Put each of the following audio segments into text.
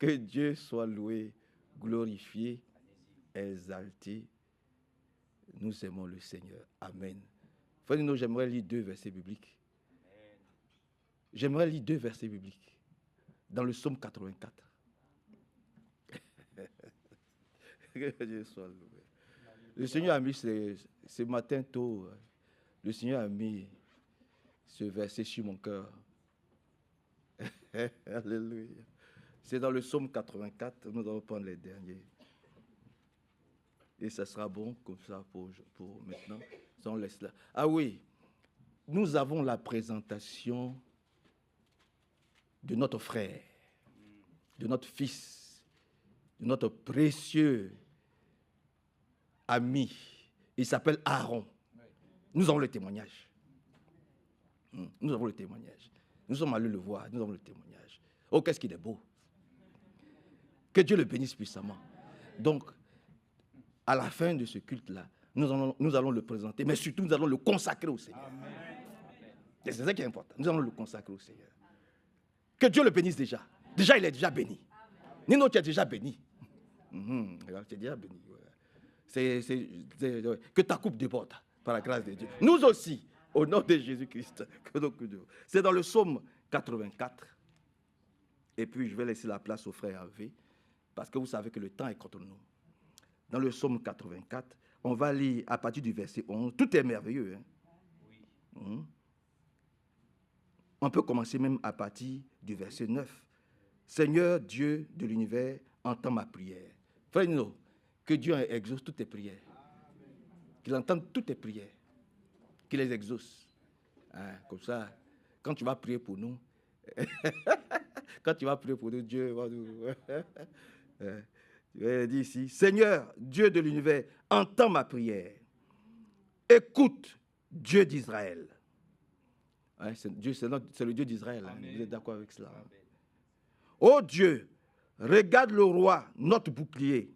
Que Dieu soit loué, glorifié, exalté. Nous aimons le Seigneur. Amen. Frère Nino, j'aimerais lire 2 versets bibliques. J'aimerais lire 2 versets bibliques. Dans le psaume 84. Que Dieu soit loué. Le Seigneur a mis ce matin tôt, le Seigneur a mis ce verset sur mon cœur. Alléluia. C'est dans le psaume 84, nous allons prendre les derniers. Et ça sera bon comme ça pour maintenant. On laisse là. Ah oui, nous avons la présentation de notre frère, de notre fils, de notre précieux ami. Il s'appelle Aaron. Nous avons le témoignage. Nous avons le témoignage. Nous sommes allés le voir, nous avons le témoignage. Oh, qu'est-ce qu'il est beau. Que Dieu le bénisse puissamment. Donc, à la fin de ce culte-là, nous allons le présenter, mais surtout nous allons le consacrer au Seigneur. C'est ça qui est important. Nous allons le consacrer au Seigneur. Que Dieu le bénisse déjà. Déjà, il est déjà béni. Nino, tu es déjà béni. Tu es déjà béni. Que ta coupe déborde par la grâce de Dieu. Nous aussi, au nom de Jésus-Christ. C'est dans le psaume 84. Et puis, je vais laisser la place au frère Hervé, parce que vous savez que le temps est contre nous. Dans le psaume 84, on va lire à partir du verset 11. Tout est merveilleux. Hein? On peut commencer même à partir du verset 9. Seigneur Dieu de l'univers, entends ma prière. Frère Nino, que Dieu exauce toutes tes prières. Qu'il entende toutes tes prières. Qu'il les exauce. Hein, comme ça, quand tu vas prier pour nous, Dieu va nous... Je dis ici, Seigneur, Dieu de l'univers, entends ma prière. Écoute, Dieu d'Israël. Hein, c'est le Dieu d'Israël. Hein, vous êtes d'accord avec cela? Hein? Oh Dieu, regarde le roi, notre bouclier.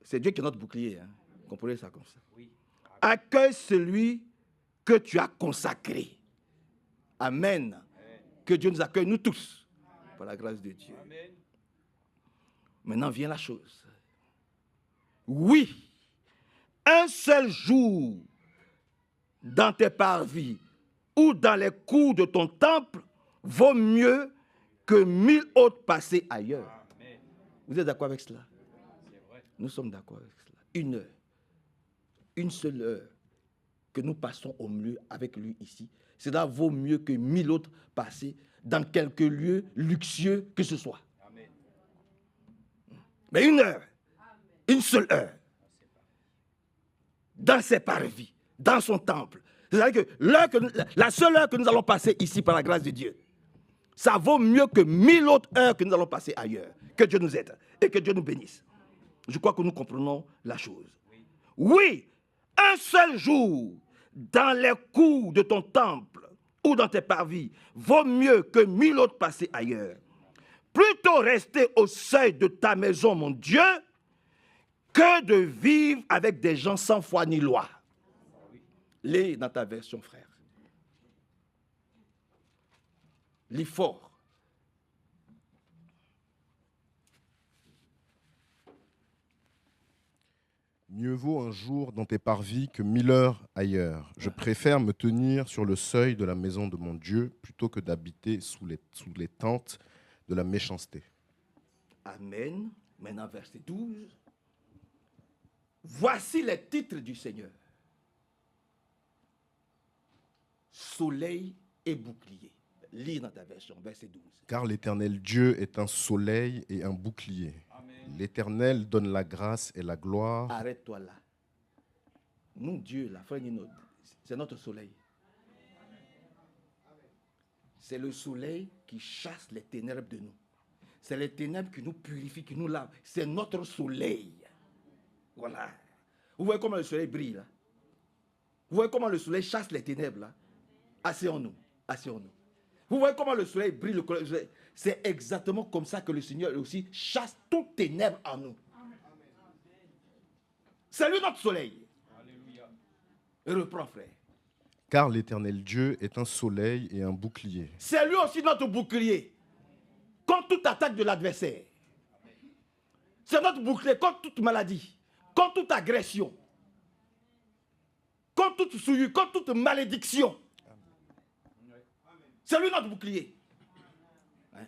C'est Dieu qui est notre bouclier. Hein. Comprenez ça comme ça. Oui. Accueille celui que tu as consacré. Amen. Amen. Que Dieu nous accueille, nous tous, par la grâce de Dieu. Amen. Maintenant vient la chose. Oui, un seul jour dans tes parvis ou dans les cours de ton temple vaut mieux que 1000 autres passés ailleurs. Amen. Vous êtes d'accord avec cela? Nous sommes d'accord avec cela. Une heure, une seule heure que nous passons au milieu avec lui ici, cela vaut mieux que 1000 autres passés dans quelques lieux luxueux que ce soit. Amen. Mais une heure, une seule heure, dans ses parvis, dans son temple. C'est-à-dire que la seule heure que nous allons passer ici par la grâce de Dieu, ça vaut mieux que 1000 autres heures que nous allons passer ailleurs. Que Dieu nous aide et que Dieu nous bénisse. Je crois que nous comprenons la chose. Oui, un seul jour dans les cours de ton temple ou dans tes parvis vaut mieux que 1000 autres passés ailleurs. Plutôt rester au seuil de ta maison, mon Dieu, que de vivre avec des gens sans foi ni loi. Lis dans ta version, frère. Lis fort. Mieux vaut un jour dans tes parvis que 1000 heures ailleurs. Je préfère me tenir sur le seuil de la maison de mon Dieu plutôt que d'habiter sous les tentes de la méchanceté. Amen. Maintenant, verset 12. Voici les titres du Seigneur. Soleil et bouclier. Lis dans ta version, verset 12. Car l'Éternel Dieu est un soleil et un bouclier. L'Éternel donne la grâce et la gloire. Arrête-toi là. Nous, Dieu, la fin de notre, c'est notre soleil. C'est le soleil qui chasse les ténèbres de nous. C'est les ténèbres qui nous purifient, qui nous lavent. C'est notre soleil. Voilà. Vous voyez comment le soleil brille là? Vous voyez comment le soleil chasse les ténèbres là? Asseyons-nous. Asseyons-nous. Vous voyez comment le soleil brille? C'est exactement comme ça que le Seigneur aussi chasse toutes ténèbres en nous. C'est lui notre soleil. Alléluia. Et reprends, frère. Car l'Éternel Dieu est un soleil et un bouclier. C'est lui aussi notre bouclier. Contre toute attaque de l'adversaire. C'est notre bouclier contre toute maladie, contre toute agression, contre toute souillure, contre toute malédiction. C'est lui notre bouclier. Hein?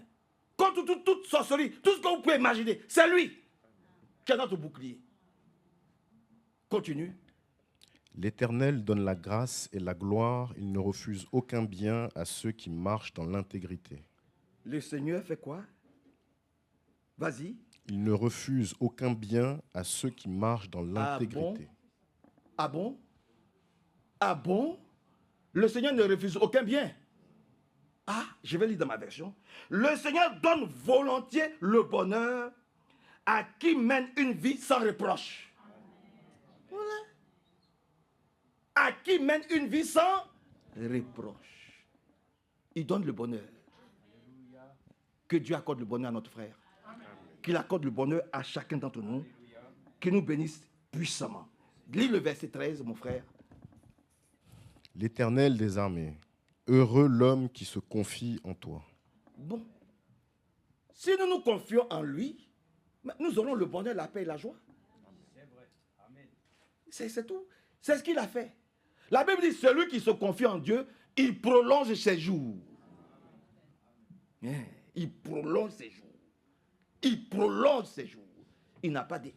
Contre toute sorcellerie, tout ce que vous pouvez imaginer, c'est lui qui est notre bouclier. Continue. L'Éternel donne la grâce et la gloire. Il ne refuse aucun bien à ceux qui marchent dans l'intégrité. Le Seigneur fait quoi? Vas-y. Il ne refuse aucun bien à ceux qui marchent dans l'intégrité. Ah bon? Ah bon? Le Seigneur ne refuse aucun bien. Ah, je vais lire dans ma version. Le Seigneur donne volontiers le bonheur à qui mène une vie sans reproche. Voilà. À qui mène une vie sans reproche. Il donne le bonheur. Que Dieu accorde le bonheur à notre frère. Qu'il accorde le bonheur à chacun d'entre nous. Qu'il nous bénisse puissamment. Lis le verset 13, mon frère. L'Éternel des armées, heureux l'homme qui se confie en toi. Bon. Si nous nous confions en lui, nous aurons le bonheur, la paix et la joie. C'est vrai. Amen. C'est tout. C'est ce qu'il a fait. La Bible dit, celui qui se confie en Dieu, il prolonge ses jours. Il prolonge ses jours. Il prolonge ses jours. Il n'a pas dit,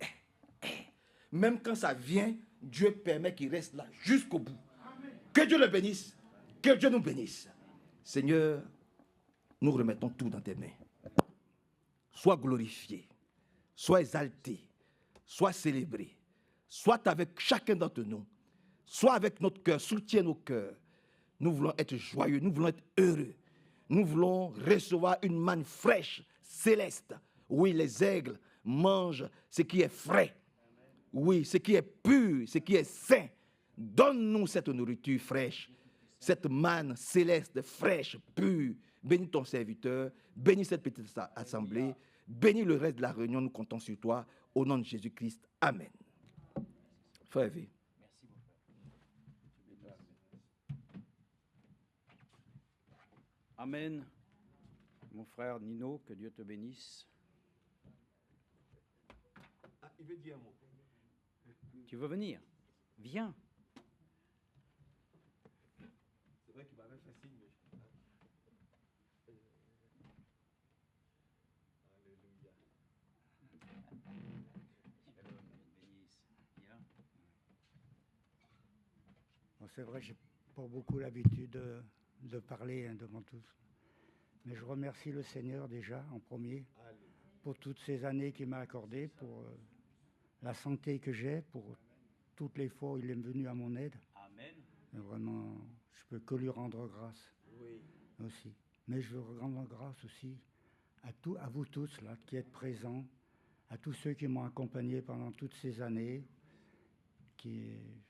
même quand ça vient, Dieu permet qu'il reste là jusqu'au bout. Que Dieu le bénisse. Que Dieu nous bénisse. Seigneur, nous remettons tout dans tes mains. Sois glorifié, sois exalté, sois célébré. Sois avec chacun d'entre nous. Sois avec notre cœur, soutiens nos cœurs. Nous voulons être joyeux, nous voulons être heureux. Nous voulons recevoir une manne fraîche, céleste. Oui, les aigles mangent ce qui est frais. Oui, ce qui est pur, ce qui est sain. Donne-nous cette nourriture fraîche, cette manne céleste, fraîche, pure. Bénis ton serviteur, bénis cette petite assemblée, bénis le reste de la réunion, nous comptons sur toi. Au nom de Jésus-Christ, Amen. Frère V. Amen. Mon frère Nino, que Dieu te bénisse. Ah, il veut dire un mot. Tu veux venir? Viens. C'est vrai qu'il m'avait fait signe, mais Bon, c'est vrai, j'ai pas beaucoup l'habitude de parler devant tous. Mais je remercie le Seigneur déjà en premier pour toutes ces années qu'il m'a accordées, pour la santé que j'ai, pour toutes les fois où il est venu à mon aide. Amen. Et vraiment, je peux que lui rendre grâce aussi. Mais je veux rendre grâce aussi à vous tous là qui êtes présents, à tous ceux qui m'ont accompagné pendant toutes ces années.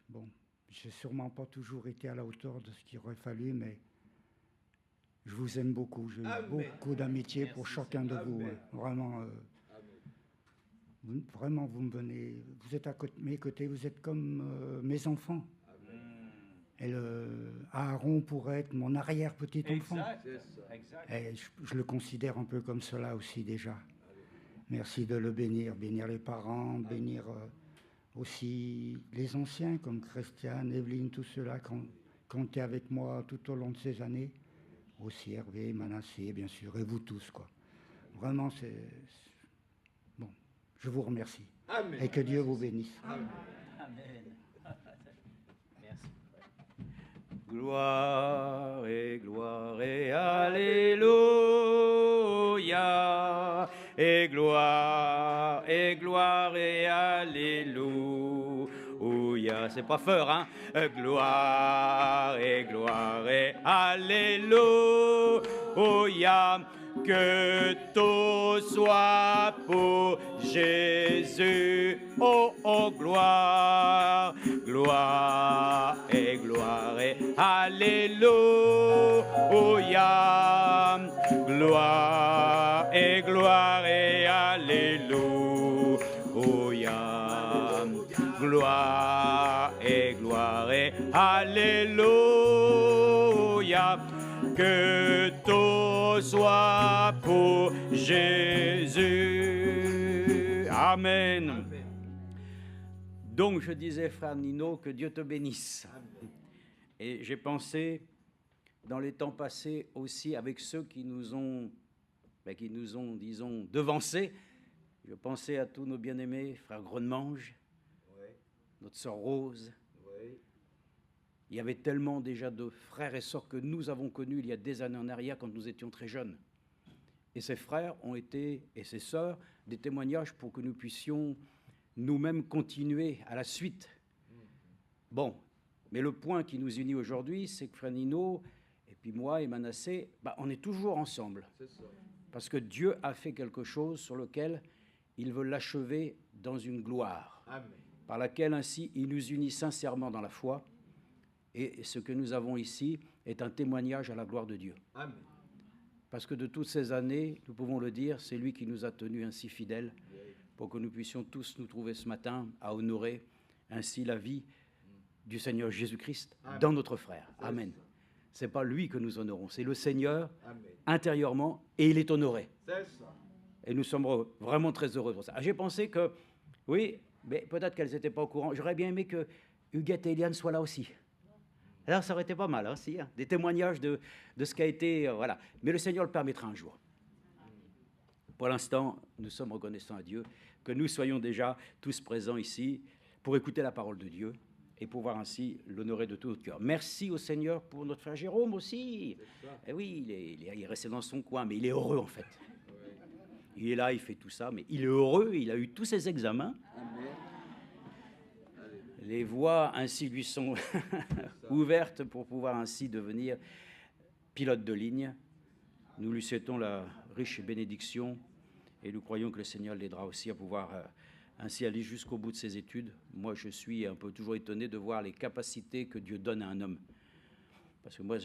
Bon, j'ai sûrement pas toujours été à la hauteur de ce qu'il aurait fallu, mais je vous aime beaucoup. J'ai eu beaucoup d'amitié pour chacun de vous. Hein. Vraiment, vraiment, vous me venez. Vous êtes à mes côtés. Vous êtes comme mes enfants. Et Aaron pourrait être mon arrière-petit-enfant. Exact. Et je le considère un peu comme cela aussi déjà. Merci de le bénir. Bénir les parents, bénir aussi les anciens comme Christiane, Evelyne, tous ceux-là qui ont été avec moi tout au long de ces années. Aussi Hervé, Manassé, bien sûr, et vous tous, quoi. Vraiment, bon, je vous remercie. Amen. Et que Dieu vous bénisse. Amen. Merci. Gloire et alléluia. Et gloire et alléluia. C'est pas fort, hein? Gloire et alléluia. Que tout soit pour Jésus. Oh, oh, gloire et alléluia. Gloire et alléluia. Gloire et alléluia. Que tout soit pour Jésus. Amen. Amen. Donc, je disais, frère Nino, que Dieu te bénisse. Et j'ai pensé, dans les temps passés aussi, avec ceux qui nous ont, disons, devancés. Je pensais à tous nos bien-aimés, frère Gronemange, notre sœur Rose. Il y avait tellement déjà de frères et sœurs que nous avons connus il y a des années en arrière quand nous étions très jeunes. Et ces frères ont été, et ces sœurs, des témoignages pour que nous puissions nous-mêmes continuer à la suite. Bon, mais le point qui nous unit aujourd'hui, c'est que frère Nino, et puis moi et Manassé, on est toujours ensemble. Parce que Dieu a fait quelque chose sur lequel il veut l'achever dans une gloire. Amen. Par laquelle ainsi il nous unit sincèrement dans la foi. Et ce que nous avons ici est un témoignage à la gloire de Dieu. Amen. Parce que de toutes ces années, nous pouvons le dire, c'est lui qui nous a tenus ainsi fidèles pour que nous puissions tous nous trouver ce matin à honorer ainsi la vie du Seigneur Jésus-Christ dans notre frère. Amen. Ce n'est pas lui que nous honorons, c'est le Seigneur. Amen. Intérieurement, et il est honoré. C'est ça. Et nous sommes vraiment très heureux pour ça. J'ai pensé que, oui, mais peut-être qu'elles n'étaient pas au courant. J'aurais bien aimé que Huguette et Eliane soient là aussi. Alors ça aurait été pas mal, si, des témoignages de ce qui a été, voilà. Mais le Seigneur le permettra un jour. Pour l'instant, nous sommes reconnaissants à Dieu que nous soyons déjà tous présents ici pour écouter la parole de Dieu et pouvoir ainsi l'honorer de tout notre cœur. Merci au Seigneur pour notre frère Jérôme aussi. Et oui, il est resté dans son coin, mais il est heureux en fait. Il est là, il fait tout ça, mais il est heureux, il a eu tous ses examens. Les voies ainsi lui sont ouvertes pour pouvoir ainsi devenir pilote de ligne. Nous lui souhaitons la riche bénédiction et nous croyons que le Seigneur l'aidera aussi à pouvoir ainsi aller jusqu'au bout de ses études. Moi, je suis un peu toujours étonné de voir les capacités que Dieu donne à un homme. Parce que moi,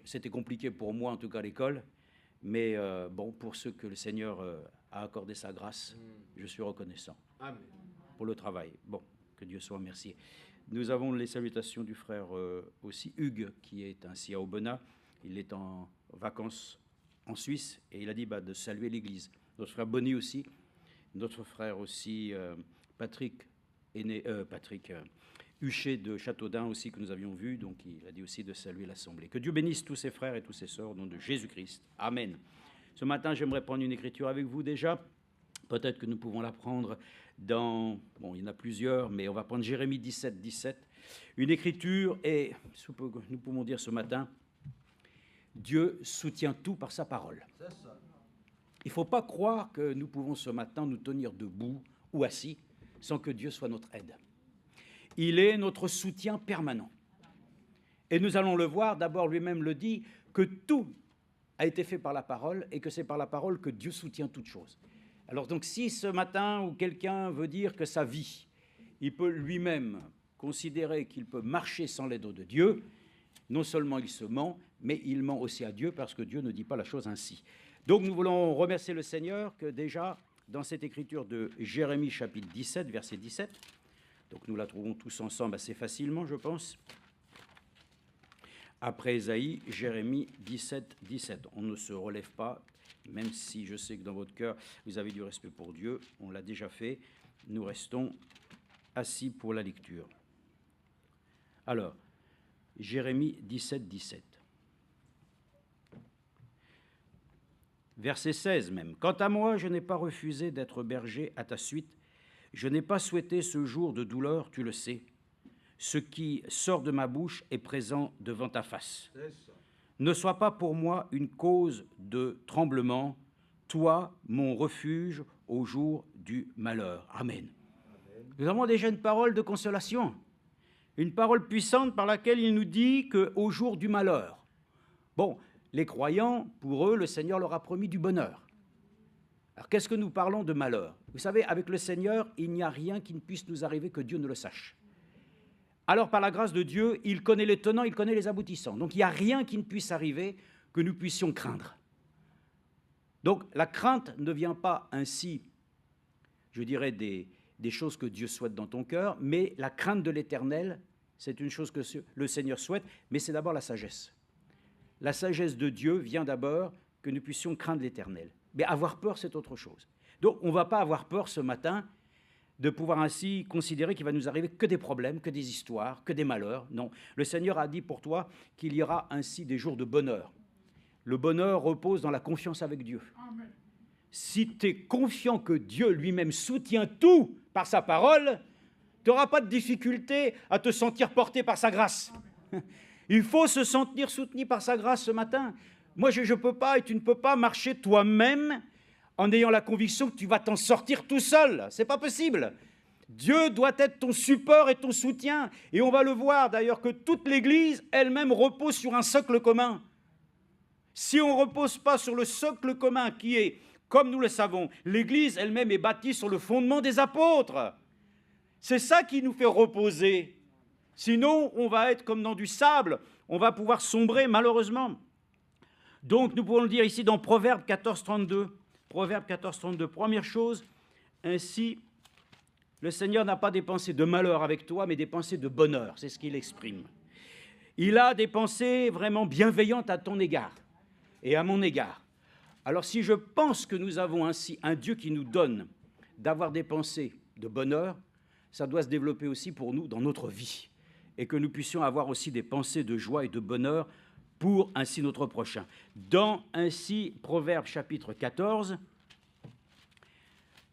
c'était compliqué pour moi, en tout cas à l'école. Mais bon, pour ceux que le Seigneur a accordé sa grâce, je suis reconnaissant. Amen. Pour le travail. Bon, que Dieu soit remercié. Nous avons les salutations du frère aussi Hugues, qui est ainsi à Aubenas. Il est en vacances en Suisse et il a dit de saluer l'Église. Notre frère Bonny aussi. Notre frère aussi Patrick Huchet de Châteaudun aussi, que nous avions vu. Donc il a dit aussi de saluer l'Assemblée. Que Dieu bénisse tous ses frères et tous ses sœurs au nom de Jésus-Christ. Amen. Ce matin, j'aimerais prendre une écriture avec vous déjà. Peut-être que nous pouvons la prendre dans... Bon, il y en a plusieurs, mais on va prendre Jérémie 17, 17. Une écriture, et nous pouvons dire ce matin, Dieu soutient tout par sa parole. Il ne faut pas croire que nous pouvons ce matin nous tenir debout ou assis sans que Dieu soit notre aide. Il est notre soutien permanent. Et nous allons le voir, d'abord lui-même le dit, que tout a été fait par la parole et que c'est par la parole que Dieu soutient toutes choses. Alors donc si ce matin où quelqu'un veut dire que sa vie, il peut lui-même considérer qu'il peut marcher sans l'aide de Dieu, non seulement il se ment, mais il ment aussi à Dieu parce que Dieu ne dit pas la chose ainsi. Donc nous voulons remercier le Seigneur que déjà dans cette écriture de Jérémie chapitre 17, verset 17, donc nous la trouvons tous ensemble assez facilement, je pense. Après Ésaïe, Jérémie 17, 17. On ne se relève pas, même si je sais que dans votre cœur, vous avez du respect pour Dieu. On l'a déjà fait. Nous restons assis pour la lecture. Alors, Jérémie 17, 17. Verset 16 même. « Quant à moi, je n'ai pas refusé d'être berger à ta suite. Je n'ai pas souhaité ce jour de douleur, tu le sais. Ce qui sort de ma bouche est présent devant ta face. Ne sois pas pour moi une cause de tremblement, toi, mon refuge au jour du malheur. » Amen. Nous avons déjà une parole de consolation, une parole puissante par laquelle il nous dit qu'au jour du malheur. Bon, les croyants, pour eux, le Seigneur leur a promis du bonheur. Alors, qu'est-ce que nous parlons de malheur? Vous savez, avec le Seigneur, il n'y a rien qui ne puisse nous arriver que Dieu ne le sache. Alors, par la grâce de Dieu, il connaît les tenants, il connaît les aboutissants. Donc, il n'y a rien qui ne puisse arriver que nous puissions craindre. Donc, la crainte ne vient pas ainsi, je dirais, des choses que Dieu souhaite dans ton cœur, mais la crainte de l'Éternel, c'est une chose que le Seigneur souhaite, mais c'est d'abord la sagesse. La sagesse de Dieu vient d'abord que nous puissions craindre l'Éternel. Mais avoir peur, c'est autre chose. Donc, on ne va pas avoir peur ce matin de pouvoir ainsi considérer qu'il va nous arriver que des problèmes, que des histoires, que des malheurs. Non, le Seigneur a dit pour toi qu'il y aura ainsi des jours de bonheur. Le bonheur repose dans la confiance avec Dieu. Amen. Si tu es confiant que Dieu lui-même soutient tout par sa parole, tu n'auras pas de difficulté à te sentir porté par sa grâce. Amen. Il faut se sentir soutenu par sa grâce ce matin. Moi, je ne peux pas et tu ne peux pas marcher toi-même en ayant la conviction que tu vas t'en sortir tout seul. Ce n'est pas possible. Dieu doit être ton support et ton soutien. Et on va le voir d'ailleurs que toute l'Église elle-même repose sur un socle commun. Si on ne repose pas sur le socle commun qui est, comme nous le savons, l'Église elle-même est bâtie sur le fondement des apôtres. C'est ça qui nous fait reposer. Sinon, on va être comme dans du sable. On va pouvoir sombrer malheureusement. Donc, nous pouvons le dire ici dans Proverbe 14, 32. Proverbe 14, 32. Première chose, ainsi, le Seigneur n'a pas des pensées de malheur avec toi, mais des pensées de bonheur. C'est ce qu'il exprime. Il a des pensées vraiment bienveillantes à ton égard et à mon égard. Alors, si je pense que nous avons ainsi un Dieu qui nous donne d'avoir des pensées de bonheur, ça doit se développer aussi pour nous dans notre vie et que nous puissions avoir aussi des pensées de joie et de bonheur pour ainsi notre prochain. Dans ainsi Proverbe chapitre 14,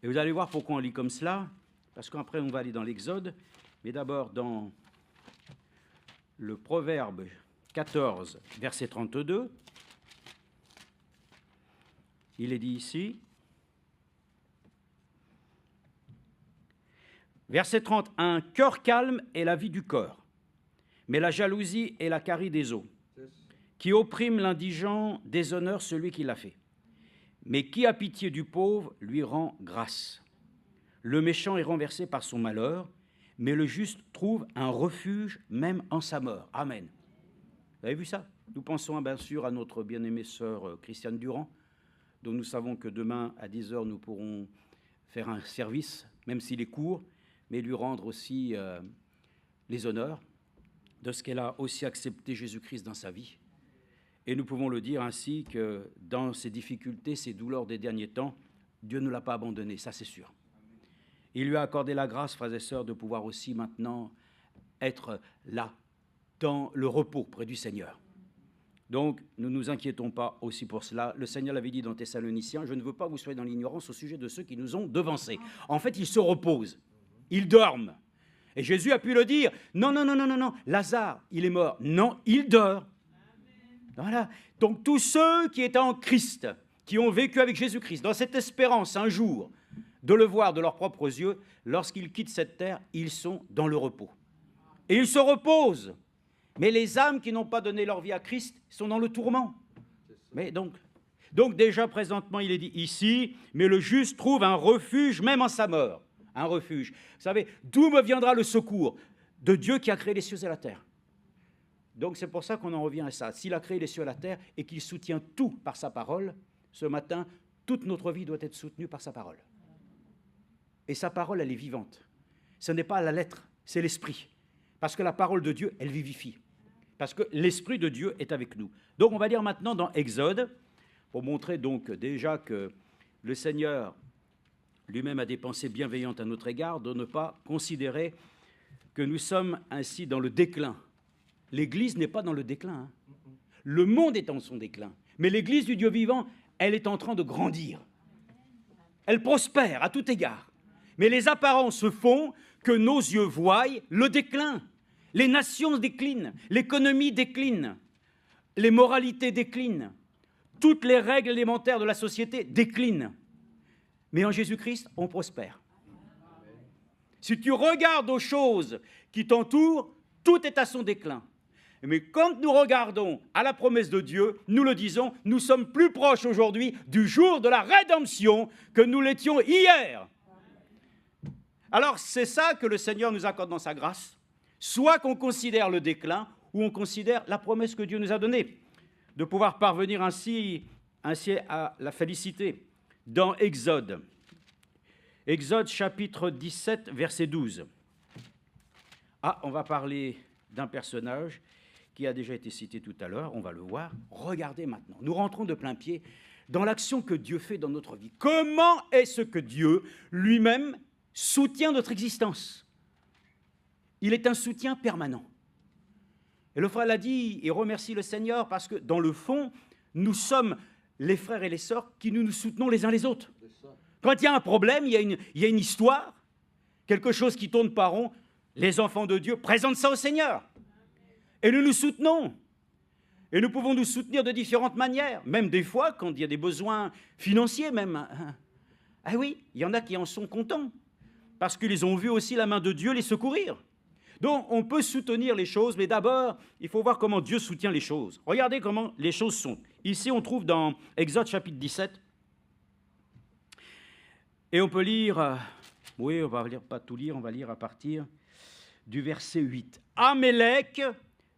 et vous allez voir pourquoi on lit comme cela, parce qu'après on va aller dans l'Exode, mais d'abord dans le Proverbe 14, verset 32, il est dit ici, verset 30, « Un cœur calme est la vie du corps, mais la jalousie est la carie des os. Qui opprime l'indigent déshonore celui qui l'a fait. Mais qui a pitié du pauvre lui rend grâce. Le méchant est renversé par son malheur, mais le juste trouve un refuge même en sa mort. » Amen. Vous avez vu ça? Nous pensons bien sûr à notre bien-aimée sœur Christiane Durand, dont nous savons que demain à 10h nous pourrons faire un service, même s'il est court, mais lui rendre aussi les honneurs de ce qu'elle a aussi accepté Jésus-Christ dans sa vie. Et nous pouvons le dire ainsi que dans ces difficultés, ces douleurs des derniers temps, Dieu ne l'a pas abandonné, ça c'est sûr. Il lui a accordé la grâce, frères et sœurs, de pouvoir aussi maintenant être là, dans le repos près du Seigneur. Donc, ne nous inquiétons pas aussi pour cela. Le Seigneur l'avait dit dans Thessaloniciens, « Je ne veux pas que vous soyez dans l'ignorance au sujet de ceux qui nous ont devancés. » En fait, ils se reposent, ils dorment. Et Jésus a pu le dire, « Non, non, non, non, non, non, Lazare, il est mort. Non, il dort. » Voilà. Donc tous ceux qui étaient en Christ, qui ont vécu avec Jésus-Christ, dans cette espérance un jour de le voir de leurs propres yeux, lorsqu'ils quittent cette terre, ils sont dans le repos. Et ils se reposent. Mais les âmes qui n'ont pas donné leur vie à Christ sont dans le tourment. Mais donc déjà présentement, il est dit ici, mais le juste trouve un refuge même en sa mort. Un refuge. Vous savez, d'où me viendra le secours? De Dieu qui a créé les cieux et la terre. Donc c'est pour ça qu'on en revient à ça. S'il a créé les cieux et la terre et qu'il soutient tout par sa parole, ce matin, toute notre vie doit être soutenue par sa parole. Et sa parole, elle est vivante. Ce n'est pas la lettre, c'est l'esprit. Parce que la parole de Dieu, elle vivifie. Parce que l'esprit de Dieu est avec nous. Donc on va lire maintenant dans Exode, pour montrer donc déjà que le Seigneur lui-même a des pensées bienveillantes à notre égard, de ne pas considérer que nous sommes ainsi dans le déclin. L'Église n'est pas dans le déclin. Hein. Le monde est en son déclin. Mais l'Église du Dieu vivant, elle est en train de grandir. Elle prospère à tout égard. Mais les apparences font que nos yeux voient le déclin. Les nations déclinent, l'économie décline, les moralités déclinent, toutes les règles élémentaires de la société déclinent. Mais en Jésus-Christ, on prospère. Si tu regardes aux choses qui t'entourent, tout est à son déclin. Mais quand nous regardons à la promesse de Dieu, nous le disons, nous sommes plus proches aujourd'hui du jour de la rédemption que nous l'étions hier. Alors c'est ça que le Seigneur nous accorde dans sa grâce, soit qu'on considère le déclin ou on considère la promesse que Dieu nous a donnée, de pouvoir parvenir ainsi à la félicité. Dans Exode chapitre 17, verset 12. Ah, on va parler d'un personnage qui a déjà été cité tout à l'heure, on va le voir. Regardez maintenant, nous rentrons de plein pied dans l'action que Dieu fait dans notre vie. Comment est-ce que Dieu lui-même soutient notre existence. Il est un soutien permanent. Et le frère l'a dit, il remercie le Seigneur parce que, dans le fond, nous sommes les frères et les sœurs qui nous soutenons les uns les autres. Quand il y a un problème, il y a une histoire, quelque chose qui tourne pas rond, les enfants de Dieu présentent ça au Seigneur. Et nous nous soutenons. Et nous pouvons nous soutenir de différentes manières, même des fois quand il y a des besoins financiers même. Ah oui, il y en a qui en sont contents, parce qu'ils ont vu aussi la main de Dieu les secourir. Donc on peut soutenir les choses, mais d'abord, il faut voir comment Dieu soutient les choses. Regardez comment les choses sont. Ici, on trouve dans Exode chapitre 17, et on peut lire, oui, on va lire, pas tout lire, on va lire à partir du verset 8. Amélec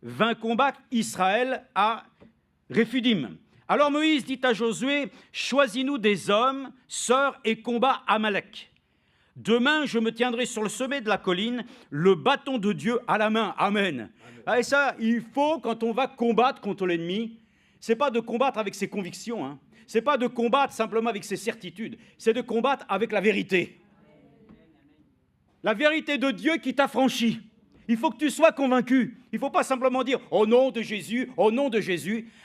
vint combattre Israël à Réphidim. Alors Moïse dit à Josué, choisis-nous des hommes, sœurs, et combat Amalek. Demain, je me tiendrai sur le sommet de la colline, le bâton de Dieu à la main. Amen. Et ça, il faut, quand on va combattre contre l'ennemi, ce n'est pas de combattre avec ses convictions, hein. Ce n'est pas de combattre simplement avec ses certitudes, c'est de combattre avec la vérité. La vérité de Dieu qui t'affranchit. Il faut que tu sois convaincu. Il ne faut pas simplement dire « au nom de Jésus »,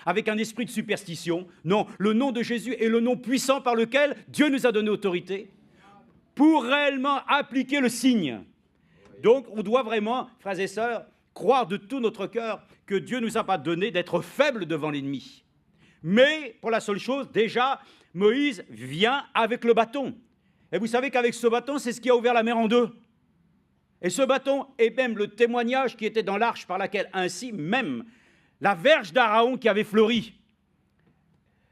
avec un esprit de superstition. Non, le nom de Jésus est le nom puissant par lequel Dieu nous a donné autorité pour réellement appliquer le signe. Donc, on doit vraiment, frères et sœurs, croire de tout notre cœur que Dieu ne nous a pas donné d'être faibles devant l'ennemi. Mais, pour la seule chose, déjà, Moïse vient avec le bâton. Et vous savez qu'avec ce bâton, c'est ce qui a ouvert la mer en deux. Et ce bâton est même le témoignage qui était dans l'arche par laquelle, ainsi même, la verge d'Aaron qui avait fleuri.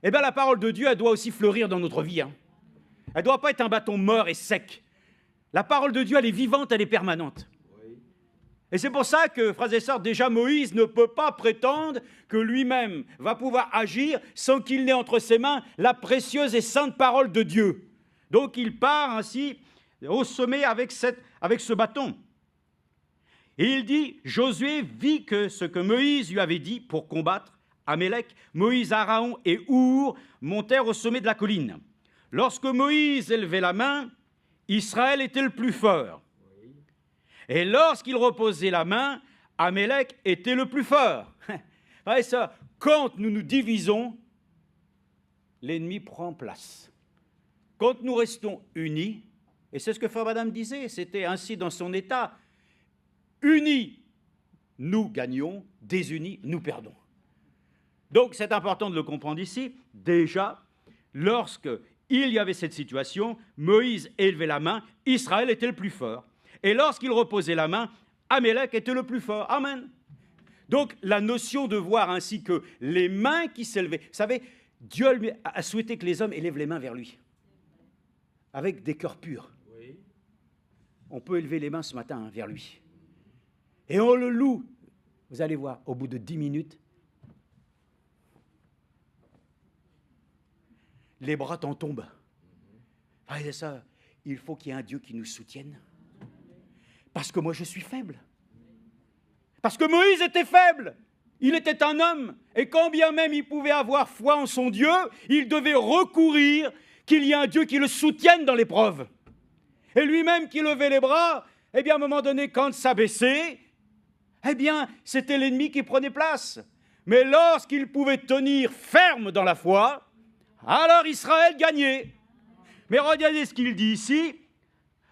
Eh bien, la parole de Dieu, elle doit aussi fleurir dans notre vie, hein. Elle ne doit pas être un bâton mort et sec. La parole de Dieu, elle est vivante, elle est permanente. Et c'est pour ça que, frères et sœurs, déjà Moïse ne peut pas prétendre que lui-même va pouvoir agir sans qu'il n'ait entre ses mains la précieuse et sainte parole de Dieu. Donc il part ainsi au sommet avec ce bâton. Et il dit, Josué vit que ce que Moïse lui avait dit pour combattre Amélec, Moïse, Aaron et Our montèrent au sommet de la colline. Lorsque Moïse élevait la main, Israël était le plus fort. Et lorsqu'il reposait la main, Amélec était le plus fort. Et ça, quand nous nous divisons, l'ennemi prend place. Quand nous restons unis, et c'est ce que Frère Madame disait, c'était ainsi dans son état, unis, nous gagnons, désunis, nous perdons. Donc c'est important de le comprendre ici. Déjà, lorsque il y avait cette situation, Moïse élevait la main, Israël était le plus fort. Et lorsqu'il reposait la main, Amélec était le plus fort. Amen. Donc la notion de voir ainsi que les mains qui s'élevaient, vous savez, Dieu a souhaité que les hommes élèvent les mains vers lui, avec des cœurs purs. Oui. On peut élever les mains ce matin vers lui. Et on le loue. Vous allez voir, au bout de 10 minutes, les bras t'en tombent. Et ça, il faut qu'il y ait un Dieu qui nous soutienne. Parce que moi, je suis faible. Parce que Moïse était faible. Il était un homme. Et quand bien même il pouvait avoir foi en son Dieu, il devait recourir qu'il y ait un Dieu qui le soutienne dans l'épreuve. Et lui-même qui levait les bras, eh bien, à un moment donné, quand ça baissait, eh bien, c'était l'ennemi qui prenait place. Mais lorsqu'il pouvait tenir ferme dans la foi, alors Israël gagnait. Mais regardez ce qu'il dit ici.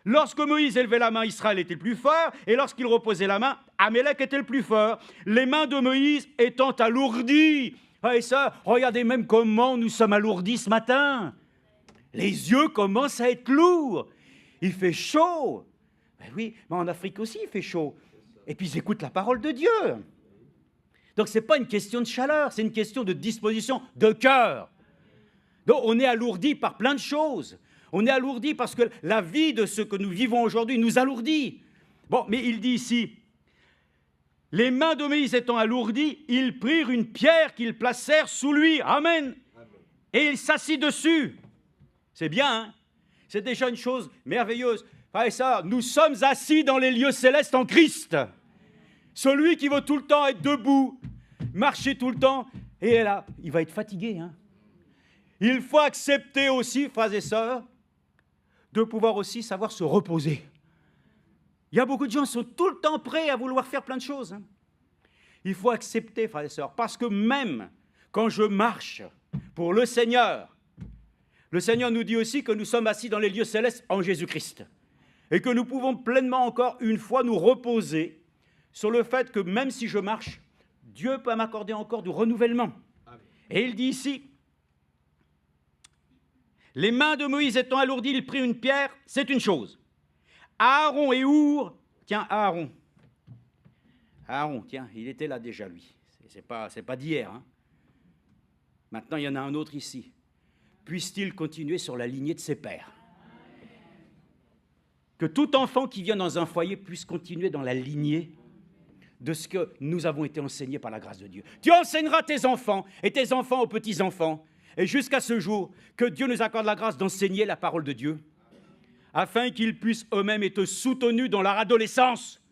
Lorsque Moïse élevait la main, Israël était le plus fort, et lorsqu'il reposait la main, Amélec était le plus fort. Les mains de Moïse étant alourdies. Et ça, regardez même comment nous sommes alourdis ce matin. Les yeux commencent à être lourds. Il fait chaud. Ben oui, mais en Afrique aussi, il fait chaud. Et puis ils écoutent la parole de Dieu. Donc ce n'est pas une question de chaleur, c'est une question de disposition de cœur. Donc on est alourdi par plein de choses. On est alourdi parce que la vie de ce que nous vivons aujourd'hui nous alourdit. Bon, mais il dit ici, les mains de Moïse étant alourdies, ils prirent une pierre qu'ils placèrent sous lui. Amen. Et il s'assit dessus. C'est bien, hein? C'est déjà une chose merveilleuse. Ah, et ça, nous sommes assis dans les lieux célestes en Christ. Celui qui veut tout le temps être debout, marcher tout le temps, et là, il va être fatigué, hein? Il faut accepter aussi, frères et sœurs, de pouvoir aussi savoir se reposer. Il y a beaucoup de gens qui sont tout le temps prêts à vouloir faire plein de choses. Il faut accepter, frères et sœurs, parce que même quand je marche pour le Seigneur nous dit aussi que nous sommes assis dans les lieux célestes en Jésus-Christ et que nous pouvons pleinement encore une fois nous reposer sur le fait que même si je marche, Dieu peut m'accorder encore du renouvellement. Et il dit ici, les mains de Moïse étant alourdies, il prit une pierre, c'est une chose. Aaron et Our, tiens, Aaron, tiens, il était là déjà lui, c'est pas d'hier. Hein. Maintenant, il y en a un autre ici. Puisse-t-il continuer sur la lignée de ses pères. Que tout enfant qui vient dans un foyer puisse continuer dans la lignée de ce que nous avons été enseignés par la grâce de Dieu. Tu enseigneras tes enfants et tes enfants aux petits-enfants. Et jusqu'à ce jour, que Dieu nous accorde la grâce d'enseigner la parole de Dieu, afin qu'ils puissent eux-mêmes être soutenus dans leur adolescence,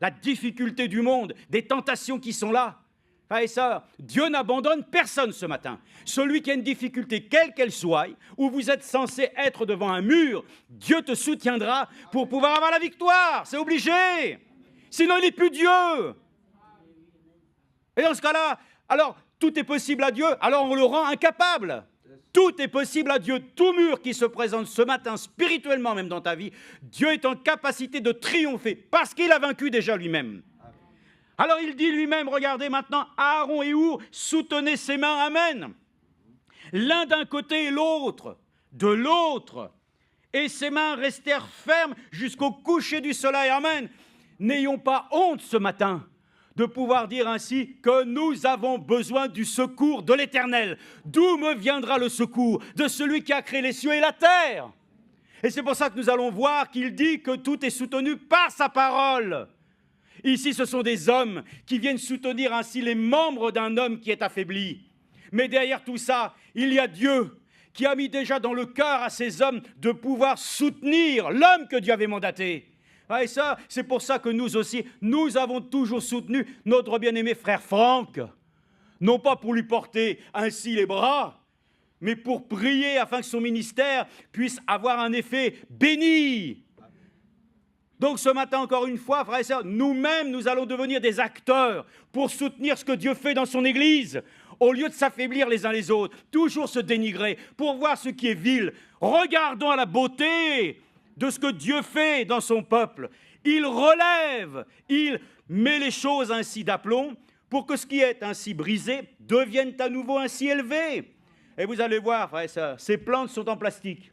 la difficulté du monde, des tentations qui sont là. Frères et sœurs, Dieu n'abandonne personne ce matin. Celui qui a une difficulté, quelle qu'elle soit, où vous êtes censé être devant un mur, Dieu te soutiendra pour pouvoir avoir la victoire. C'est obligé. Sinon, il n'est plus Dieu. Et dans ce cas-là, alors, tout est possible à Dieu, alors on le rend incapable. Tout est possible à Dieu. Tout mur qui se présente ce matin, spirituellement même dans ta vie, Dieu est en capacité de triompher parce qu'il a vaincu déjà lui-même. Alors il dit lui-même, regardez maintenant, Aaron et Our, soutenez ses mains, amen. L'un d'un côté et l'autre, de l'autre. Et ses mains restèrent fermes jusqu'au coucher du soleil, amen. N'ayons pas honte ce matin de pouvoir dire ainsi que nous avons besoin du secours de l'Éternel. D'où me viendra le secours? De celui qui a créé les cieux et la terre. Et c'est pour ça que nous allons voir qu'il dit que tout est soutenu par sa parole. Ici, ce sont des hommes qui viennent soutenir ainsi les membres d'un homme qui est affaibli. Mais derrière tout ça, il y a Dieu qui a mis déjà dans le cœur à ces hommes de pouvoir soutenir l'homme que Dieu avait mandaté. Et ça, c'est pour ça que nous aussi, nous avons toujours soutenu notre bien-aimé frère Franck. Non pas pour lui porter ainsi les bras, mais pour prier afin que son ministère puisse avoir un effet béni. Donc ce matin, encore une fois, frères et sœurs, nous-mêmes, nous allons devenir des acteurs pour soutenir ce que Dieu fait dans son Église. Au lieu de s'affaiblir les uns les autres, toujours se dénigrer, pour voir ce qui est vil. Regardons à la beauté de ce que Dieu fait dans son peuple. Il relève, il met les choses ainsi d'aplomb pour que ce qui est ainsi brisé devienne à nouveau ainsi élevé. Et vous allez voir, frères et sœurs, ces plantes sont en plastique.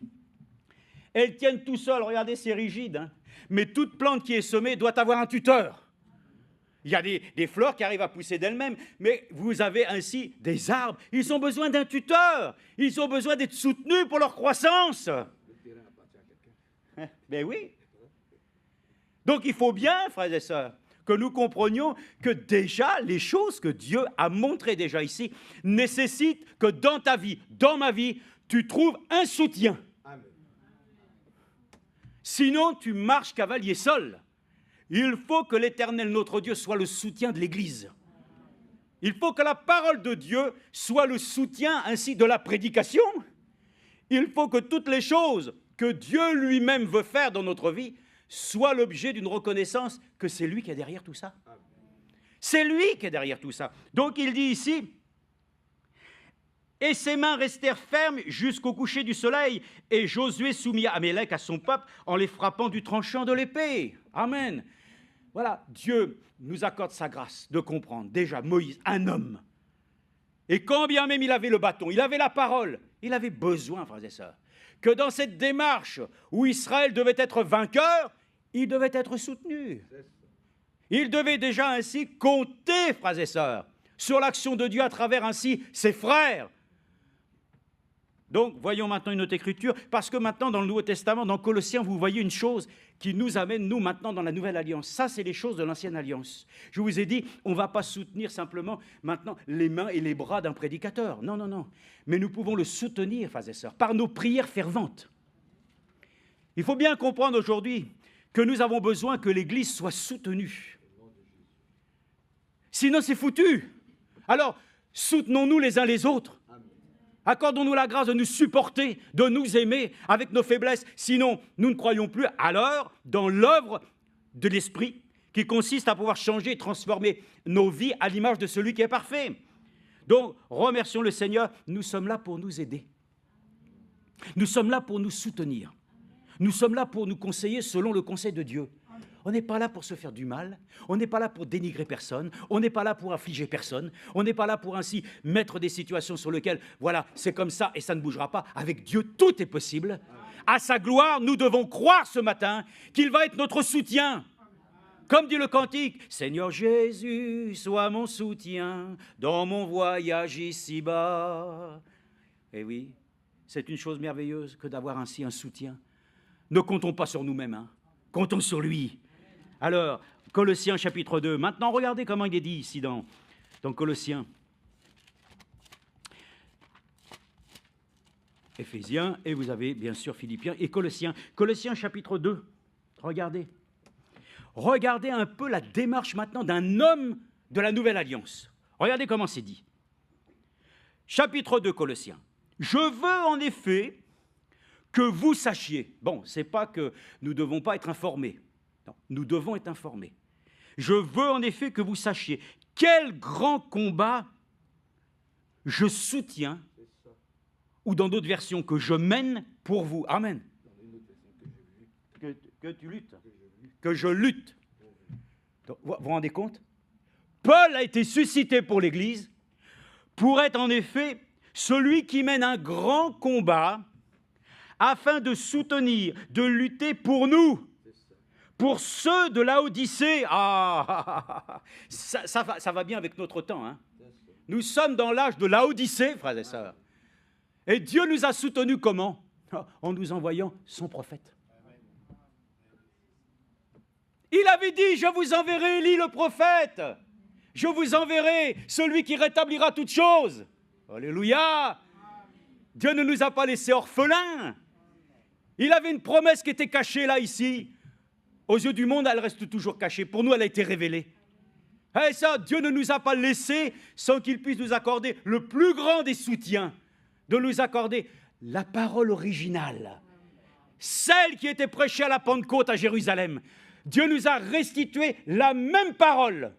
Elles tiennent tout seules, regardez, c'est rigide. Hein. Mais toute plante qui est semée doit avoir un tuteur. Il y a des fleurs qui arrivent à pousser d'elles-mêmes, mais vous avez ainsi des arbres. Ils ont besoin d'un tuteur. Ils ont besoin d'être soutenus pour leur croissance. Ben oui. Donc il faut bien, frères et sœurs, que nous comprenions que déjà les choses que Dieu a montrées déjà ici nécessitent que dans ta vie, dans ma vie, tu trouves un soutien. Amen. Sinon, tu marches cavalier seul. Il faut que l'Éternel, notre Dieu, soit le soutien de l'Église. Il faut que la parole de Dieu soit le soutien ainsi de la prédication. Il faut que toutes les choses que Dieu lui-même veut faire dans notre vie soient l'objet d'une reconnaissance que c'est lui qui est derrière tout ça. C'est lui qui est derrière tout ça. Donc il dit ici, et ses mains restèrent fermes jusqu'au coucher du soleil, et Josué soumit Amélec à son peuple en les frappant du tranchant de l'épée. Amen. Voilà, Dieu nous accorde sa grâce de comprendre. Déjà, Moïse, un homme. Et quand bien même il avait le bâton, il avait la parole, il avait besoin, frères et sœurs, que dans cette démarche où Israël devait être vainqueur, il devait être soutenu. Il devait déjà ainsi compter, frères et sœurs, sur l'action de Dieu à travers ainsi ses frères. Donc, voyons maintenant une autre écriture, parce que maintenant, dans le Nouveau Testament, dans Colossiens, vous voyez une chose qui nous amène, nous, maintenant, dans la Nouvelle Alliance. Ça, c'est les choses de l'Ancienne Alliance. Je vous ai dit, on ne va pas soutenir simplement, maintenant, les mains et les bras d'un prédicateur. Non, non, non. Mais nous pouvons le soutenir, frères et sœurs, par nos prières ferventes. Il faut bien comprendre aujourd'hui que nous avons besoin que l'Église soit soutenue. Sinon, c'est foutu. Alors, soutenons-nous les uns les autres. Accordons-nous la grâce de nous supporter, de nous aimer avec nos faiblesses. Sinon, nous ne croyons plus alors dans l'œuvre de l'Esprit qui consiste à pouvoir changer et transformer nos vies à l'image de celui qui est parfait. Donc, remercions le Seigneur. Nous sommes là pour nous aider. Nous sommes là pour nous soutenir. Nous sommes là pour nous conseiller selon le conseil de Dieu. On n'est pas là pour se faire du mal, on n'est pas là pour dénigrer personne, on n'est pas là pour affliger personne, on n'est pas là pour ainsi mettre des situations sur lesquelles, voilà, c'est comme ça et ça ne bougera pas. Avec Dieu, tout est possible. À sa gloire, nous devons croire ce matin qu'il va être notre soutien. Comme dit le cantique, « Seigneur Jésus, sois mon soutien dans mon voyage ici-bas. » Eh oui, c'est une chose merveilleuse que d'avoir ainsi un soutien. Ne comptons pas sur nous-mêmes, hein. Comptons sur lui. Alors, Colossiens chapitre 2. Maintenant, regardez comment il est dit ici dans Colossiens. Éphésiens, et vous avez bien sûr Philippiens et Colossiens. Colossiens chapitre 2. Regardez. Regardez un peu la démarche maintenant d'un homme de la Nouvelle Alliance. Regardez comment c'est dit. Chapitre 2 Colossiens. Je veux en effet que vous sachiez. Bon, c'est pas que nous ne devons pas être informés. Non, nous devons être informés. Je veux en effet que vous sachiez quel grand combat je soutiens, ou dans d'autres versions, que je mène pour vous. Amen. Que tu luttes. Que je lutte. Donc, vous vous rendez compte? Paul a été suscité pour l'Église pour être en effet celui qui mène un grand combat afin de soutenir, de lutter pour nous, pour ceux de Laodicée. Ça va bien avec notre temps. Hein. Nous sommes dans l'âge de Laodicée, frères et sœurs. Et Dieu nous a soutenus comment? En nous envoyant son prophète. Il avait dit, je vous enverrai Élie le prophète. Je vous enverrai celui qui rétablira toutes choses. Alléluia. Dieu ne nous a pas laissés orphelins. Il avait une promesse qui était cachée là, ici. Aux yeux du monde, elle reste toujours cachée. Pour nous, elle a été révélée. Et ça, Dieu ne nous a pas laissés sans qu'il puisse nous accorder le plus grand des soutiens, de nous accorder la parole originale, celle qui était prêchée à la Pentecôte à Jérusalem. Dieu nous a restitué la même parole.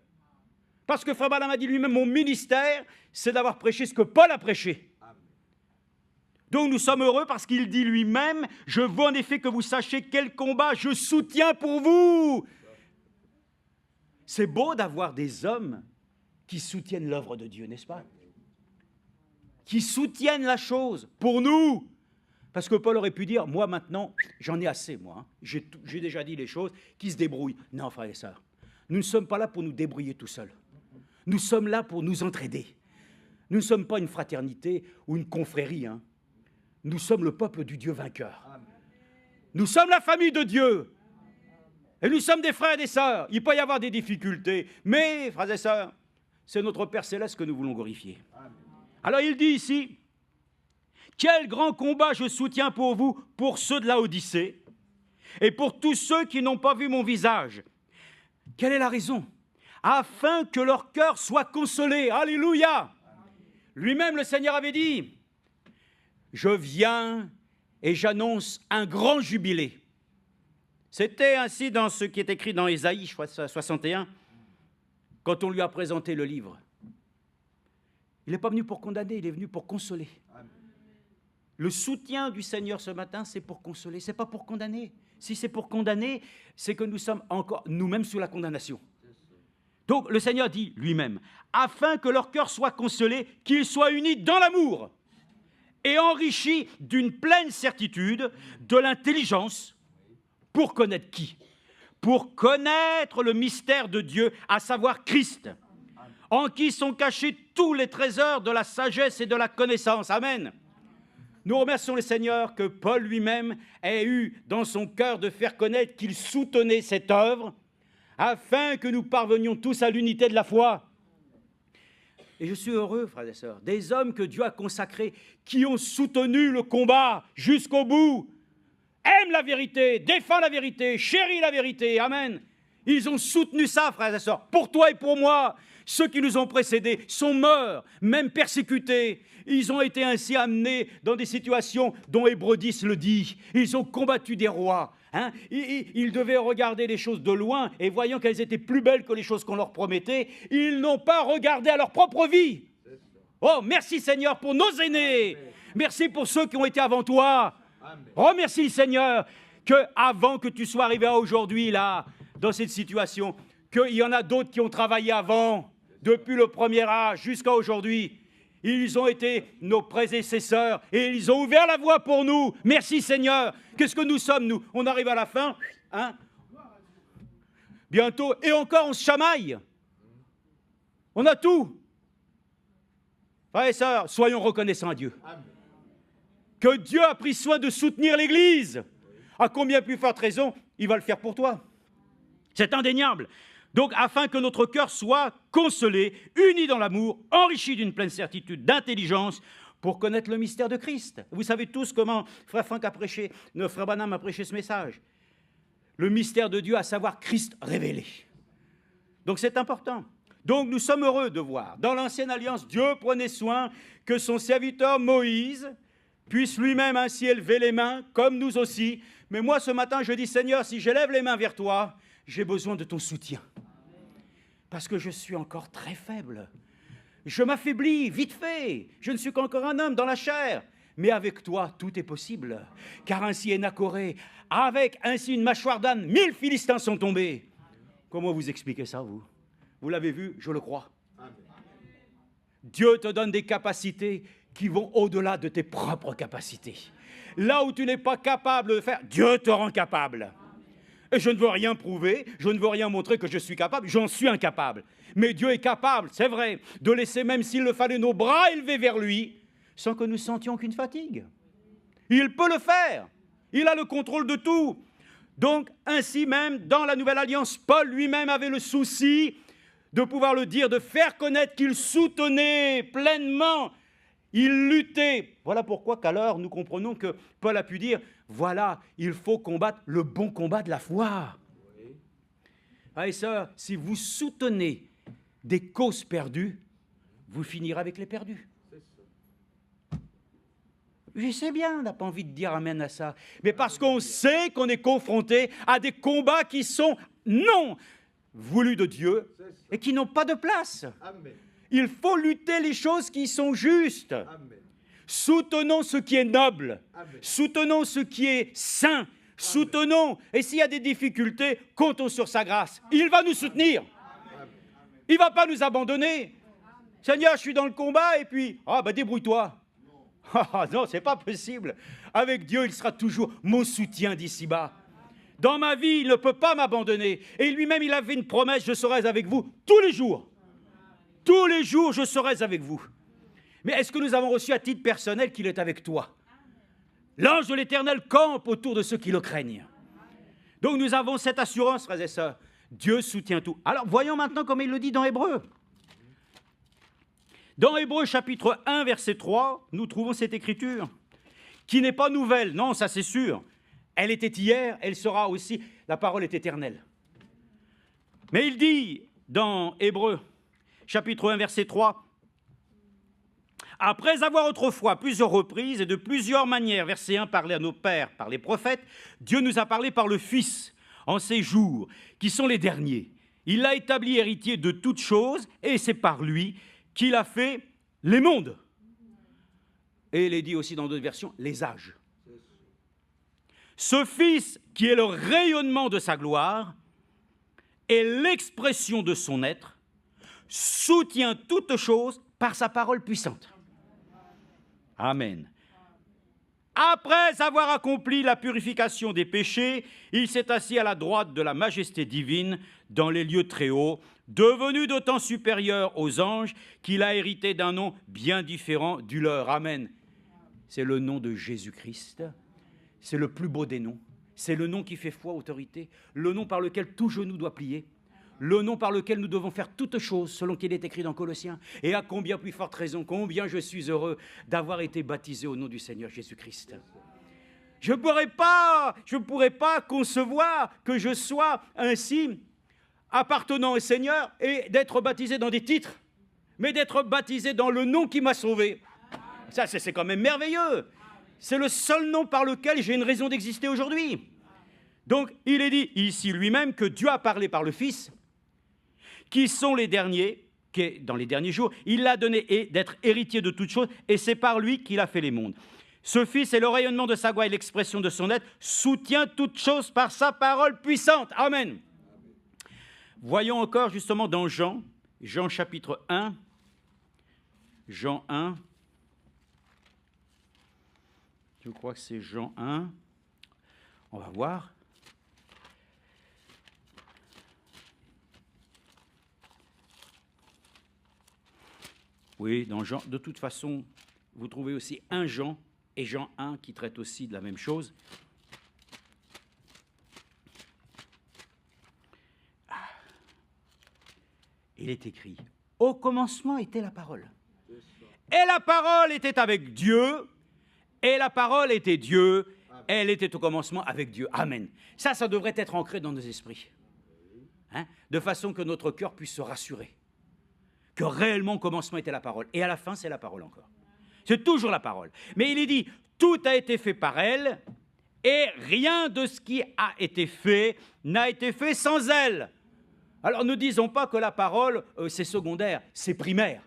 Parce que Frère Branham a dit lui-même, mon ministère, c'est d'avoir prêché ce que Paul a prêché. Donc nous sommes heureux parce qu'il dit lui-même, je veux en effet que vous sachiez quel combat je soutiens pour vous. C'est beau d'avoir des hommes qui soutiennent l'œuvre de Dieu, n'est-ce pas? Qui soutiennent la chose pour nous. Parce que Paul aurait pu dire, moi maintenant, j'en ai assez, moi. Hein. J'ai déjà dit les choses, qui se débrouillent. Non, frères et sœurs, nous ne sommes pas là pour nous débrouiller tout seuls. Nous sommes là pour nous entraider. Nous ne sommes pas une fraternité ou une confrérie, hein. Nous sommes le peuple du Dieu vainqueur. Nous sommes la famille de Dieu. Et nous sommes des frères et des sœurs. Il peut y avoir des difficultés. Mais, frères et sœurs, c'est notre Père Céleste que nous voulons glorifier. Alors il dit ici, quel grand combat je soutiens pour vous, pour ceux de Laodicée, et pour tous ceux qui n'ont pas vu mon visage. Quelle est la raison? Afin que leur cœur soit consolé. Alléluia. Lui-même, le Seigneur avait dit, je viens et j'annonce un grand jubilé. C'était ainsi dans ce qui est écrit dans Ésaïe 61, quand on lui a présenté le livre. Il n'est pas venu pour condamner, il est venu pour consoler. Le soutien du Seigneur ce matin, c'est pour consoler, ce n'est pas pour condamner. Si c'est pour condamner, c'est que nous sommes encore nous-mêmes sous la condamnation. Donc le Seigneur dit lui-même, afin que leur cœur soit consolé, qu'ils soient unis dans l'amour et enrichis d'une pleine certitude de l'intelligence pour connaître qui? Pour connaître le mystère de Dieu, à savoir Christ, en qui sont cachés tous les trésors de la sagesse et de la connaissance. Amen. Nous remercions le Seigneur que Paul lui-même ait eu dans son cœur de faire connaître qu'il soutenait cette œuvre afin que nous parvenions tous à l'unité de la foi. Et je suis heureux, frères et sœurs, des hommes que Dieu a consacrés, qui ont soutenu le combat jusqu'au bout, aiment la vérité, défendent la vérité, chérissent la vérité. Amen. Ils ont soutenu ça, frères et sœurs, pour toi et pour moi. ceux qui nous ont précédés sont morts, même persécutés. Ils ont été ainsi amenés dans des situations dont Hébreux 10 le dit. Ils ont combattu des rois. Hein? Ils devaient regarder les choses de loin et voyant qu'elles étaient plus belles que les choses qu'on leur promettait, ils n'ont pas regardé à leur propre vie. Oh, merci Seigneur pour nos aînés. Merci pour ceux qui ont été avant toi. Remercie le Seigneur qu'avant que tu sois arrivé à aujourd'hui, là, dans cette situation, qu'il y en a d'autres qui ont travaillé avant, depuis le premier âge jusqu'à aujourd'hui. Ils ont été nos prédécesseurs et ils ont ouvert la voie pour nous. Merci Seigneur. Qu'est-ce que nous sommes, nous? On arrive à la fin, hein? Bientôt, et encore on se chamaille. On a tout. Frères et sœurs, soyons reconnaissants à Dieu. Que Dieu a pris soin de soutenir l'Église. À combien plus forte raison, il va le faire pour toi. C'est indéniable. Donc, afin que notre cœur soit consolé, uni dans l'amour, enrichi d'une pleine certitude, d'intelligence, pour connaître le mystère de Christ. Vous savez tous comment frère Franck a prêché, frère Branham a prêché ce message. Le mystère de Dieu, à savoir Christ révélé. Donc, c'est important. Donc, nous sommes heureux de voir. Dans l'Ancienne Alliance, Dieu prenait soin que son serviteur Moïse puisse lui-même ainsi élever les mains, comme nous aussi. Mais moi, ce matin, je dis, Seigneur, si j'élève les mains vers toi, j'ai besoin de ton soutien. Parce que je suis encore très faible. Je m'affaiblis, vite fait. Je ne suis qu'encore un homme dans la chair. Mais avec toi, tout est possible. Car ainsi est Nacoré. Avec ainsi une mâchoire d'âne, 1000 Philistins sont tombés. Comment vous expliquez ça, vous? Vous l'avez vu, je le crois. Dieu te donne des capacités qui vont au-delà de tes propres capacités. Là où tu n'es pas capable de faire, Dieu te rend capable. Et je ne veux rien prouver, je ne veux rien montrer que je suis capable, j'en suis incapable. Mais Dieu est capable, c'est vrai, de laisser, même s'il le fallait, nos bras élevés vers lui, sans que nous sentions aucune fatigue. Il peut le faire, il a le contrôle de tout. Donc, ainsi même, dans la Nouvelle Alliance, Paul lui-même avait le souci de pouvoir le dire, de faire connaître qu'il soutenait pleinement, il luttait. Voilà pourquoi qu'alors nous comprenons que Paul a pu dire, voilà, il faut combattre le bon combat de la foi. Oui. Frères et sœurs, si vous soutenez des causes perdues, vous finirez avec les perdus. Je sais bien, on n'a pas envie de dire amen à ça, mais parce qu'on sait qu'on est confronté à des combats qui sont non voulus de Dieu et qui n'ont pas de place. Amen. Il faut lutter les choses qui sont justes. Amen. Soutenons ce qui est noble. Amen. Soutenons ce qui est saint. Amen. Soutenons. Et s'il y a des difficultés, comptons sur sa grâce. Il va nous soutenir. Amen. Il ne va pas nous abandonner. Amen. Seigneur, je suis dans le combat et puis, débrouille-toi. Non, ce n'est pas possible. Avec Dieu, il sera toujours mon soutien d'ici-bas. Dans ma vie, il ne peut pas m'abandonner. Et lui-même, il avait une promesse, je serai avec vous tous les jours. Tous les jours, je serai avec vous. Mais est-ce que nous avons reçu à titre personnel qu'il est avec toi? L'ange de l'Éternel campe autour de ceux qui le craignent. Donc nous avons cette assurance, frères et sœurs. Dieu soutient tout. Alors voyons maintenant comme il le dit dans Hébreux. Dans Hébreux chapitre 1, verset 3, nous trouvons cette écriture qui n'est pas nouvelle. Non, ça c'est sûr. Elle était hier, elle sera aussi. La parole est éternelle. Mais il dit dans Hébreux chapitre 1, verset 3, « Après avoir autrefois plusieurs reprises et de plusieurs manières, verset 1, parlé à nos pères par les prophètes, Dieu nous a parlé par le Fils, en ces jours qui sont les derniers. Il l'a établi héritier de toutes choses, et c'est par lui qu'il a fait les mondes. » Et il est dit aussi dans d'autres versions, les âges. Ce Fils, qui est le rayonnement de sa gloire, est l'expression de son être, soutient toutes choses par sa parole puissante. Amen. Après avoir accompli la purification des péchés, il s'est assis à la droite de la majesté divine dans les lieux très hauts, devenu d'autant supérieur aux anges qu'il a hérité d'un nom bien différent du leur. Amen. C'est le nom de Jésus-Christ. C'est le plus beau des noms. C'est le nom qui fait foi, autorité, le nom par lequel tout genou doit plier. Le nom par lequel nous devons faire toutes choses, selon qu'il est écrit dans Colossiens. Et à combien plus forte raison, combien je suis heureux d'avoir été baptisé au nom du Seigneur Jésus-Christ. Je ne pourrais pas concevoir que je sois ainsi appartenant au Seigneur et d'être baptisé dans des titres, mais d'être baptisé dans le nom qui m'a sauvé. Ça, c'est quand même merveilleux. C'est le seul nom par lequel j'ai une raison d'exister aujourd'hui. Donc, il est dit ici lui-même que Dieu a parlé par le Fils, qui sont les derniers, qui est dans les derniers jours. Il l'a donné d'être héritier de toutes choses, et c'est par lui qu'il a fait les mondes. Ce Fils est le rayonnement de sa gloire et l'expression de son être, soutient toutes choses par sa parole puissante. Amen. Voyons encore justement dans Jean chapitre 1, Jean 1, je crois que c'est Jean 1, on va voir. Oui, dans Jean, de toute façon, vous trouvez aussi 1 Jean et Jean 1 qui traite aussi de la même chose. Il est écrit, au commencement était la parole. Et la parole était avec Dieu, et la parole était Dieu, elle était au commencement avec Dieu. Amen. Ça devrait être ancré dans nos esprits. Hein, de façon que notre cœur puisse se rassurer. Que réellement, au commencement était la parole. Et à la fin, c'est la parole encore. C'est toujours la parole. Mais il est dit, tout a été fait par elle, et rien de ce qui a été fait n'a été fait sans elle. Alors ne disons pas que la parole, c'est secondaire, c'est primaire.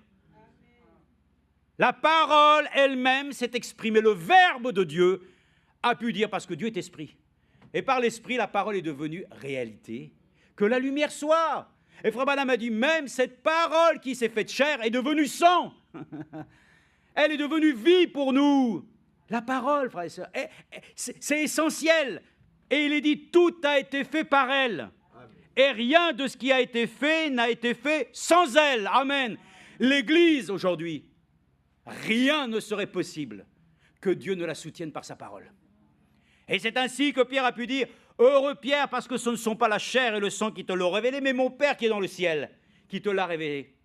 La parole elle-même s'est exprimée, le Verbe de Dieu a pu dire, parce que Dieu est esprit. Et par l'esprit, la parole est devenue réalité. Que la lumière soit. Et Frère Branham a dit, même cette parole qui s'est faite chair est devenue sang. Elle est devenue vie pour nous. La parole, frères et sœurs, c'est essentiel. Et il est dit, tout a été fait par elle. Et rien de ce qui a été fait n'a été fait sans elle. Amen. L'Église, aujourd'hui, rien ne serait possible que Dieu ne la soutienne par sa parole. Et c'est ainsi que Pierre a pu dire, heureux Pierre, parce que ce ne sont pas la chair et le sang qui te l'ont révélé, mais mon Père qui est dans le ciel, qui te l'a révélé.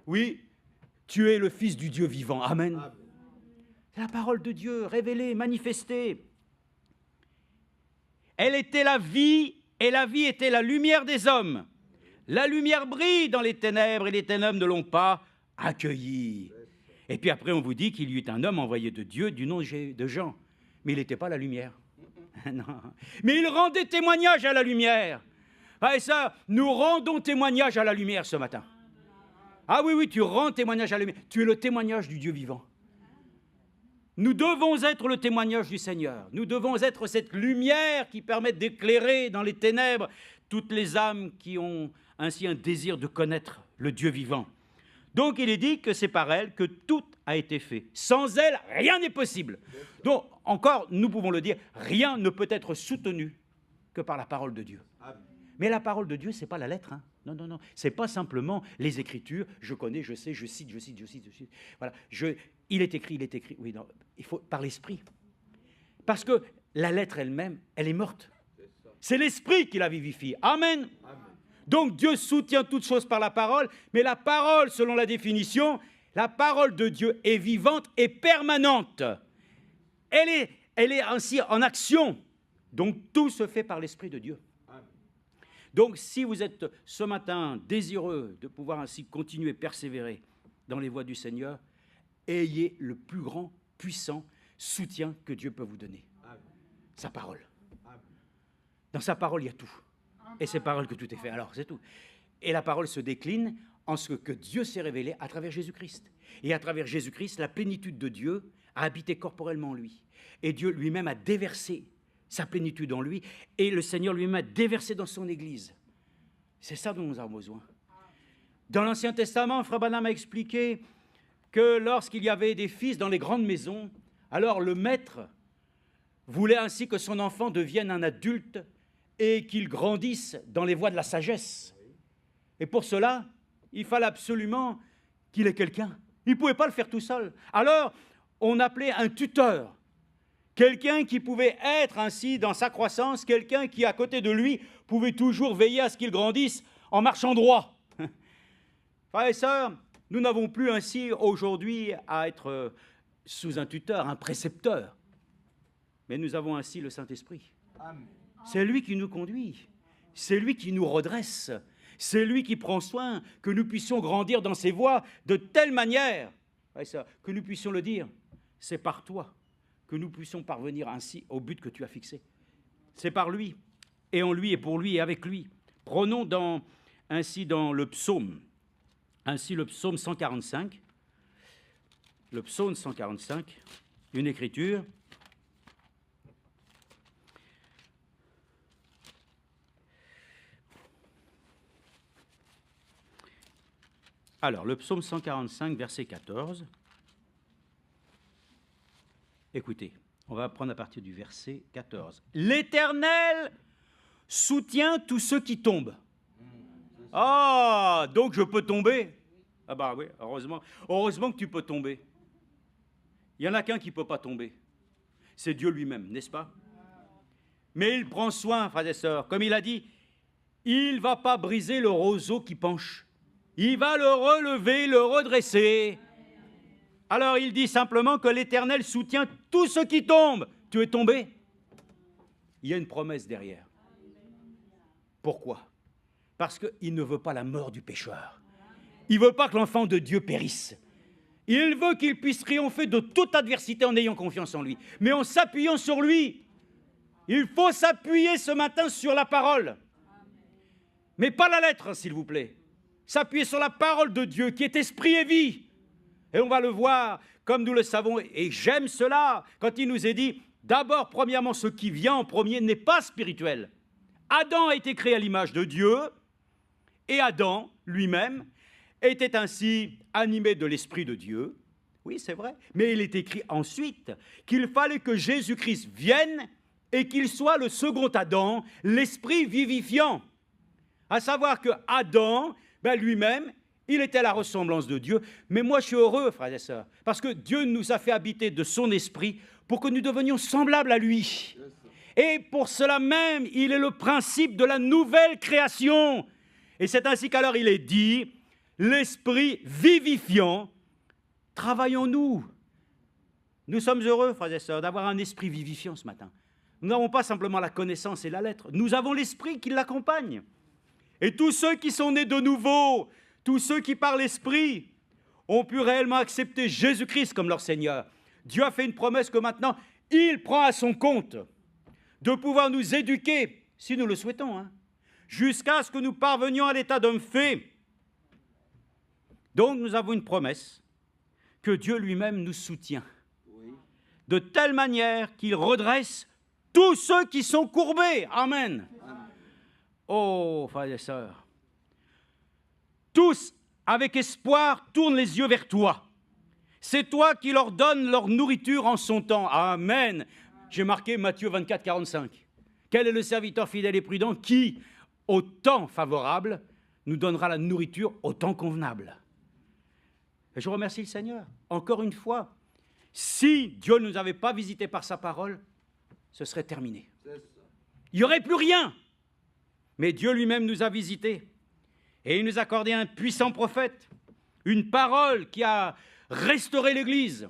Oui, tu es le Fils du Dieu vivant. Amen. C'est la parole de Dieu révélée, manifestée. Elle était la vie, et la vie était la lumière des hommes. La lumière brille dans les ténèbres, et les ténèbres ne l'ont pas accueillie. Et puis après, on vous dit qu'il y eut un homme envoyé de Dieu du nom de Jean. Mais il n'était pas la lumière. Non. Mais il rendait témoignage à la lumière. Ah, et ça, nous rendons témoignage à la lumière ce matin. Ah oui, tu rends témoignage à la lumière. Tu es le témoignage du Dieu vivant. Nous devons être le témoignage du Seigneur. Nous devons être cette lumière qui permet d'éclairer dans les ténèbres toutes les âmes qui ont ainsi un désir de connaître le Dieu vivant. Donc il est dit que c'est par elle que tout a été fait. Sans elle, rien n'est possible. Donc encore, nous pouvons le dire, rien ne peut être soutenu que par la parole de Dieu. Mais la parole de Dieu, ce n'est pas la lettre. Hein. Non. Ce n'est pas simplement les Écritures. Je connais, je sais, je cite. Voilà. Il est écrit. Oui, non, il faut par l'Esprit. Parce que la lettre elle-même, elle est morte. C'est l'Esprit qui la vivifie. Amen. Donc Dieu soutient toutes choses par la parole, mais la parole, selon la définition, la parole de Dieu est vivante et permanente. Elle est ainsi en action. Donc tout se fait par l'Esprit de Dieu. Donc si vous êtes ce matin désireux de pouvoir ainsi continuer, persévérer dans les voies du Seigneur, ayez le plus grand, puissant soutien que Dieu peut vous donner. Sa parole. Dans sa parole, il y a tout. Et c'est par elle que tout est fait. Alors, c'est tout. Et la parole se décline en ce que Dieu s'est révélé à travers Jésus-Christ. Et à travers Jésus-Christ, la plénitude de Dieu a habité corporellement en lui. Et Dieu lui-même a déversé sa plénitude en lui. Et le Seigneur lui-même a déversé dans son Église. C'est ça dont nous avons besoin. Dans l'Ancien Testament, Frère Branham a expliqué que lorsqu'il y avait des fils dans les grandes maisons, alors le maître voulait ainsi que son enfant devienne un adulte et qu'il grandisse dans les voies de la sagesse. Et pour cela, il fallait absolument qu'il ait quelqu'un. Il ne pouvait pas le faire tout seul. Alors, on appelait un tuteur, quelqu'un qui pouvait être ainsi dans sa croissance, quelqu'un qui, à côté de lui, pouvait toujours veiller à ce qu'il grandisse en marchant droit. Frères et sœurs, nous n'avons plus ainsi aujourd'hui à être sous un tuteur, un précepteur, mais nous avons ainsi le Saint-Esprit. C'est lui qui nous conduit, C'est lui qui nous redresse. C'est lui qui prend soin que nous puissions grandir dans ses voies de telle manière que nous puissions le dire. C'est par toi que nous puissions parvenir ainsi au but que tu as fixé. C'est par lui, et en lui, et pour lui, et avec lui. Prenons ainsi dans le psaume 145, le psaume 145, une écriture. Alors, le psaume 145, verset 14. Écoutez, on va prendre à partir du verset 14. L'Éternel soutient tous ceux qui tombent. Ah, donc je peux tomber. Ah bah oui, heureusement que tu peux tomber. Il n'y en a qu'un qui ne peut pas tomber. C'est Dieu lui-même, n'est-ce pas? Mais il prend soin, frères et sœurs. Comme il a dit, il ne va pas briser le roseau qui penche. Il va le relever, le redresser. Alors il dit simplement que l'Éternel soutient tous ceux qui tombent. Tu es tombé? Il y a une promesse derrière. Pourquoi? Parce qu'il ne veut pas la mort du pécheur. Il ne veut pas que l'enfant de Dieu périsse. Il veut qu'il puisse triompher de toute adversité en ayant confiance en lui, mais en s'appuyant sur lui. Il faut s'appuyer ce matin sur la parole. Mais pas la lettre, s'il vous plaît. S'appuyer sur la parole de Dieu qui est esprit et vie. Et on va le voir comme nous le savons. Et j'aime cela quand il nous est dit, d'abord, premièrement, ce qui vient en premier n'est pas spirituel. Adam a été créé à l'image de Dieu et Adam lui-même était ainsi animé de l'Esprit de Dieu. Oui, c'est vrai. Mais il est écrit ensuite qu'il fallait que Jésus-Christ vienne et qu'il soit le second Adam, l'Esprit vivifiant. À savoir que Adam, lui-même, il était la ressemblance de Dieu. Mais moi, je suis heureux, frères et sœurs, parce que Dieu nous a fait habiter de son Esprit pour que nous devenions semblables à lui. Et pour cela même, il est le principe de la nouvelle création. Et c'est ainsi qu'alors il est dit, l'Esprit vivifiant, travaillons-nous. Nous sommes heureux, frères et sœurs, d'avoir un esprit vivifiant ce matin. Nous n'avons pas simplement la connaissance et la lettre, nous avons l'Esprit qui l'accompagne. Et tous ceux qui sont nés de nouveau, tous ceux qui par l'Esprit ont pu réellement accepter Jésus-Christ comme leur Seigneur. Dieu a fait une promesse que maintenant, il prend à son compte de pouvoir nous éduquer, si nous le souhaitons, jusqu'à ce que nous parvenions à l'état d'homme fait. Donc nous avons une promesse que Dieu lui-même nous soutient, de telle manière qu'il redresse tous ceux qui sont courbés. Amen. Oh, frères et sœurs, tous, avec espoir, tournent les yeux vers toi. C'est toi qui leur donnes leur nourriture en son temps. Amen. J'ai marqué Matthieu 24, 45. Quel est le serviteur fidèle et prudent qui, au temps favorable, nous donnera la nourriture au temps convenable? Et je remercie le Seigneur. Encore une fois, si Dieu ne nous avait pas visités par sa parole, ce serait terminé. Il n'y aurait plus rien. Mais Dieu lui-même nous a visités. Et il nous a accordé un puissant prophète, une parole qui a restauré l'Église.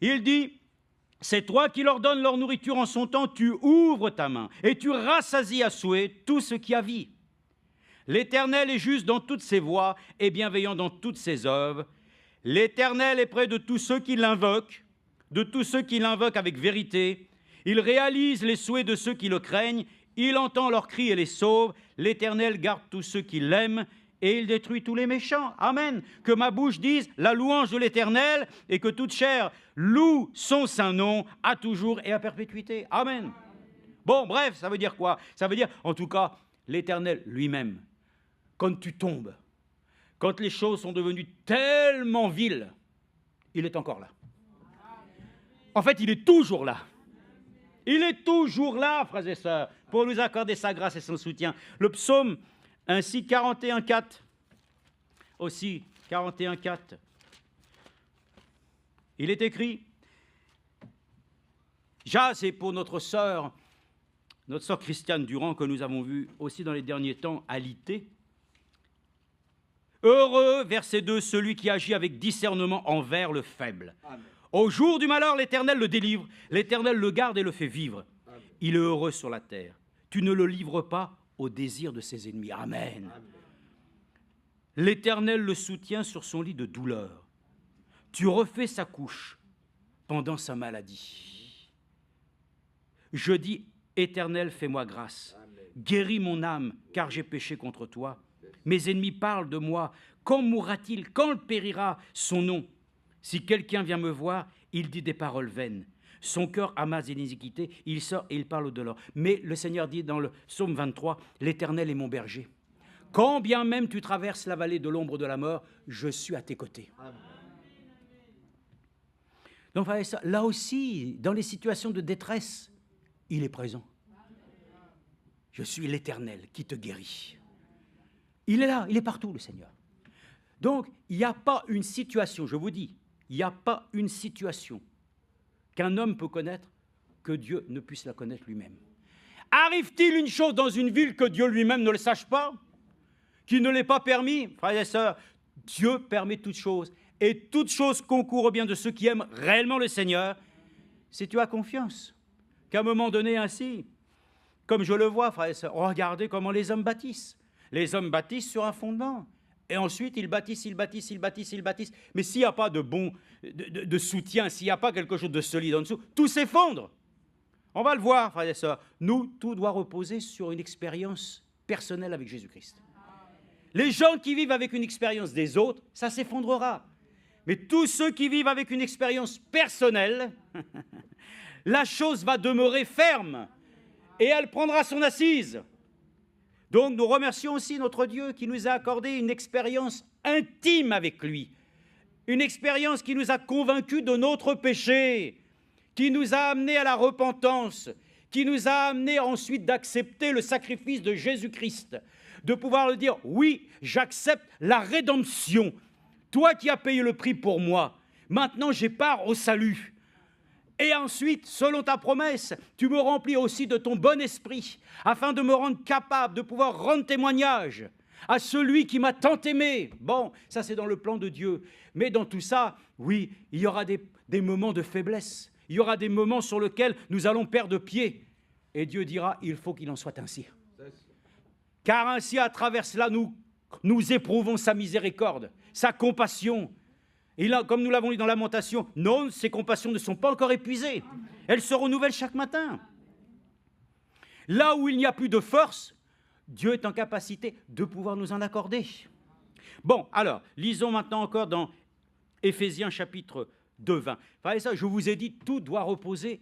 Il dit, c'est toi qui leur donnes leur nourriture en son temps, tu ouvres ta main et tu rassasies à souhait tout ce qui a vie. L'Éternel est juste dans toutes ses voies et bienveillant dans toutes ses œuvres. L'Éternel est près de tous ceux qui l'invoquent, avec vérité. Il réalise les souhaits de ceux qui le craignent. Il entend leurs cris et les sauve. L'Éternel garde tous ceux qui l'aiment et il détruit tous les méchants. Amen. Que ma bouche dise la louange de l'Éternel et que toute chair loue son saint nom à toujours et à perpétuité. Amen. Bon, bref, ça veut dire quoi? Ça veut dire, en tout cas, l'Éternel lui-même, quand tu tombes, quand les choses sont devenues tellement viles, il est encore là. En fait, il est toujours là. Il est toujours là, frères et sœurs, pour nous accorder sa grâce et son soutien. Le psaume, ainsi 41,4, aussi 41,4, il est écrit, c'est pour notre sœur Christiane Durand, que nous avons vue aussi dans les derniers temps à l'IT. Heureux, verset 2, celui qui agit avec discernement envers le faible. Amen. Au jour du malheur, l'Éternel le délivre, l'Éternel le garde et le fait vivre. Amen. il est heureux sur la terre. Tu ne le livres pas au désir de ses ennemis. Amen. L'Éternel le soutient sur son lit de douleur. Tu refais sa couche pendant sa maladie. Je dis, Éternel, fais-moi grâce. Guéris mon âme, car j'ai péché contre toi. Mes ennemis parlent de moi. Quand mourra-t-il? Quand périra son nom? Si quelqu'un vient me voir, il dit des paroles vaines. Son cœur amasse des iniquités, il sort et il parle au-delà. Mais le Seigneur dit dans le psaume 23, « L'Éternel est mon berger. Quand bien même tu traverses la vallée de l'ombre de la mort, je suis à tes côtés. » Donc là aussi, dans les situations de détresse, il est présent. Je suis l'Éternel qui te guérit. Il est là, il est partout, le Seigneur. Donc, il n'y a pas une situation, je vous dis, il n'y a pas une situation qu'un homme peut connaître que Dieu ne puisse la connaître lui-même. Arrive-t-il une chose dans une ville que Dieu lui-même ne le sache pas? Qui ne l'ait pas permis? Frères et sœurs, Dieu permet toutes choses. Et toutes choses concourent au bien de ceux qui aiment réellement le Seigneur. Si tu as confiance qu'à un moment donné ainsi, comme je le vois, frères et sœurs, regardez comment les hommes bâtissent. Les hommes bâtissent sur un fondement. Et ensuite, ils bâtissent. Mais s'il n'y a pas de soutien, s'il n'y a pas quelque chose de solide en dessous, tout s'effondre. On va le voir, frères et sœurs. Nous, tout doit reposer sur une expérience personnelle avec Jésus-Christ. Les gens qui vivent avec une expérience des autres, ça s'effondrera. Mais tous ceux qui vivent avec une expérience personnelle, la chose va demeurer ferme et elle prendra son assise. Donc nous remercions aussi notre Dieu qui nous a accordé une expérience intime avec lui, une expérience qui nous a convaincus de notre péché, qui nous a amenés à la repentance, qui nous a amenés ensuite d'accepter le sacrifice de Jésus-Christ, de pouvoir le dire, oui, j'accepte la rédemption. Toi qui as payé le prix pour moi, maintenant j'ai part au salut. Et ensuite, selon ta promesse, tu me remplis aussi de ton bon esprit, afin de me rendre capable de pouvoir rendre témoignage à celui qui m'a tant aimé. Bon, ça c'est dans le plan de Dieu. Mais dans tout ça, oui, il y aura des moments de faiblesse. Il y aura des moments sur lesquels nous allons perdre pied. Et Dieu dira, il faut qu'il en soit ainsi. Car ainsi, à travers cela, nous éprouvons sa miséricorde, sa compassion. Et là, comme nous l'avons lu dans Lamentation, non, ces compassions ne sont pas encore épuisées. Elles se renouvellent chaque matin. Là où il n'y a plus de force, Dieu est en capacité de pouvoir nous en accorder. Bon, alors, lisons maintenant encore dans Éphésiens chapitre 2, 20. Par ça, je vous ai dit, tout doit reposer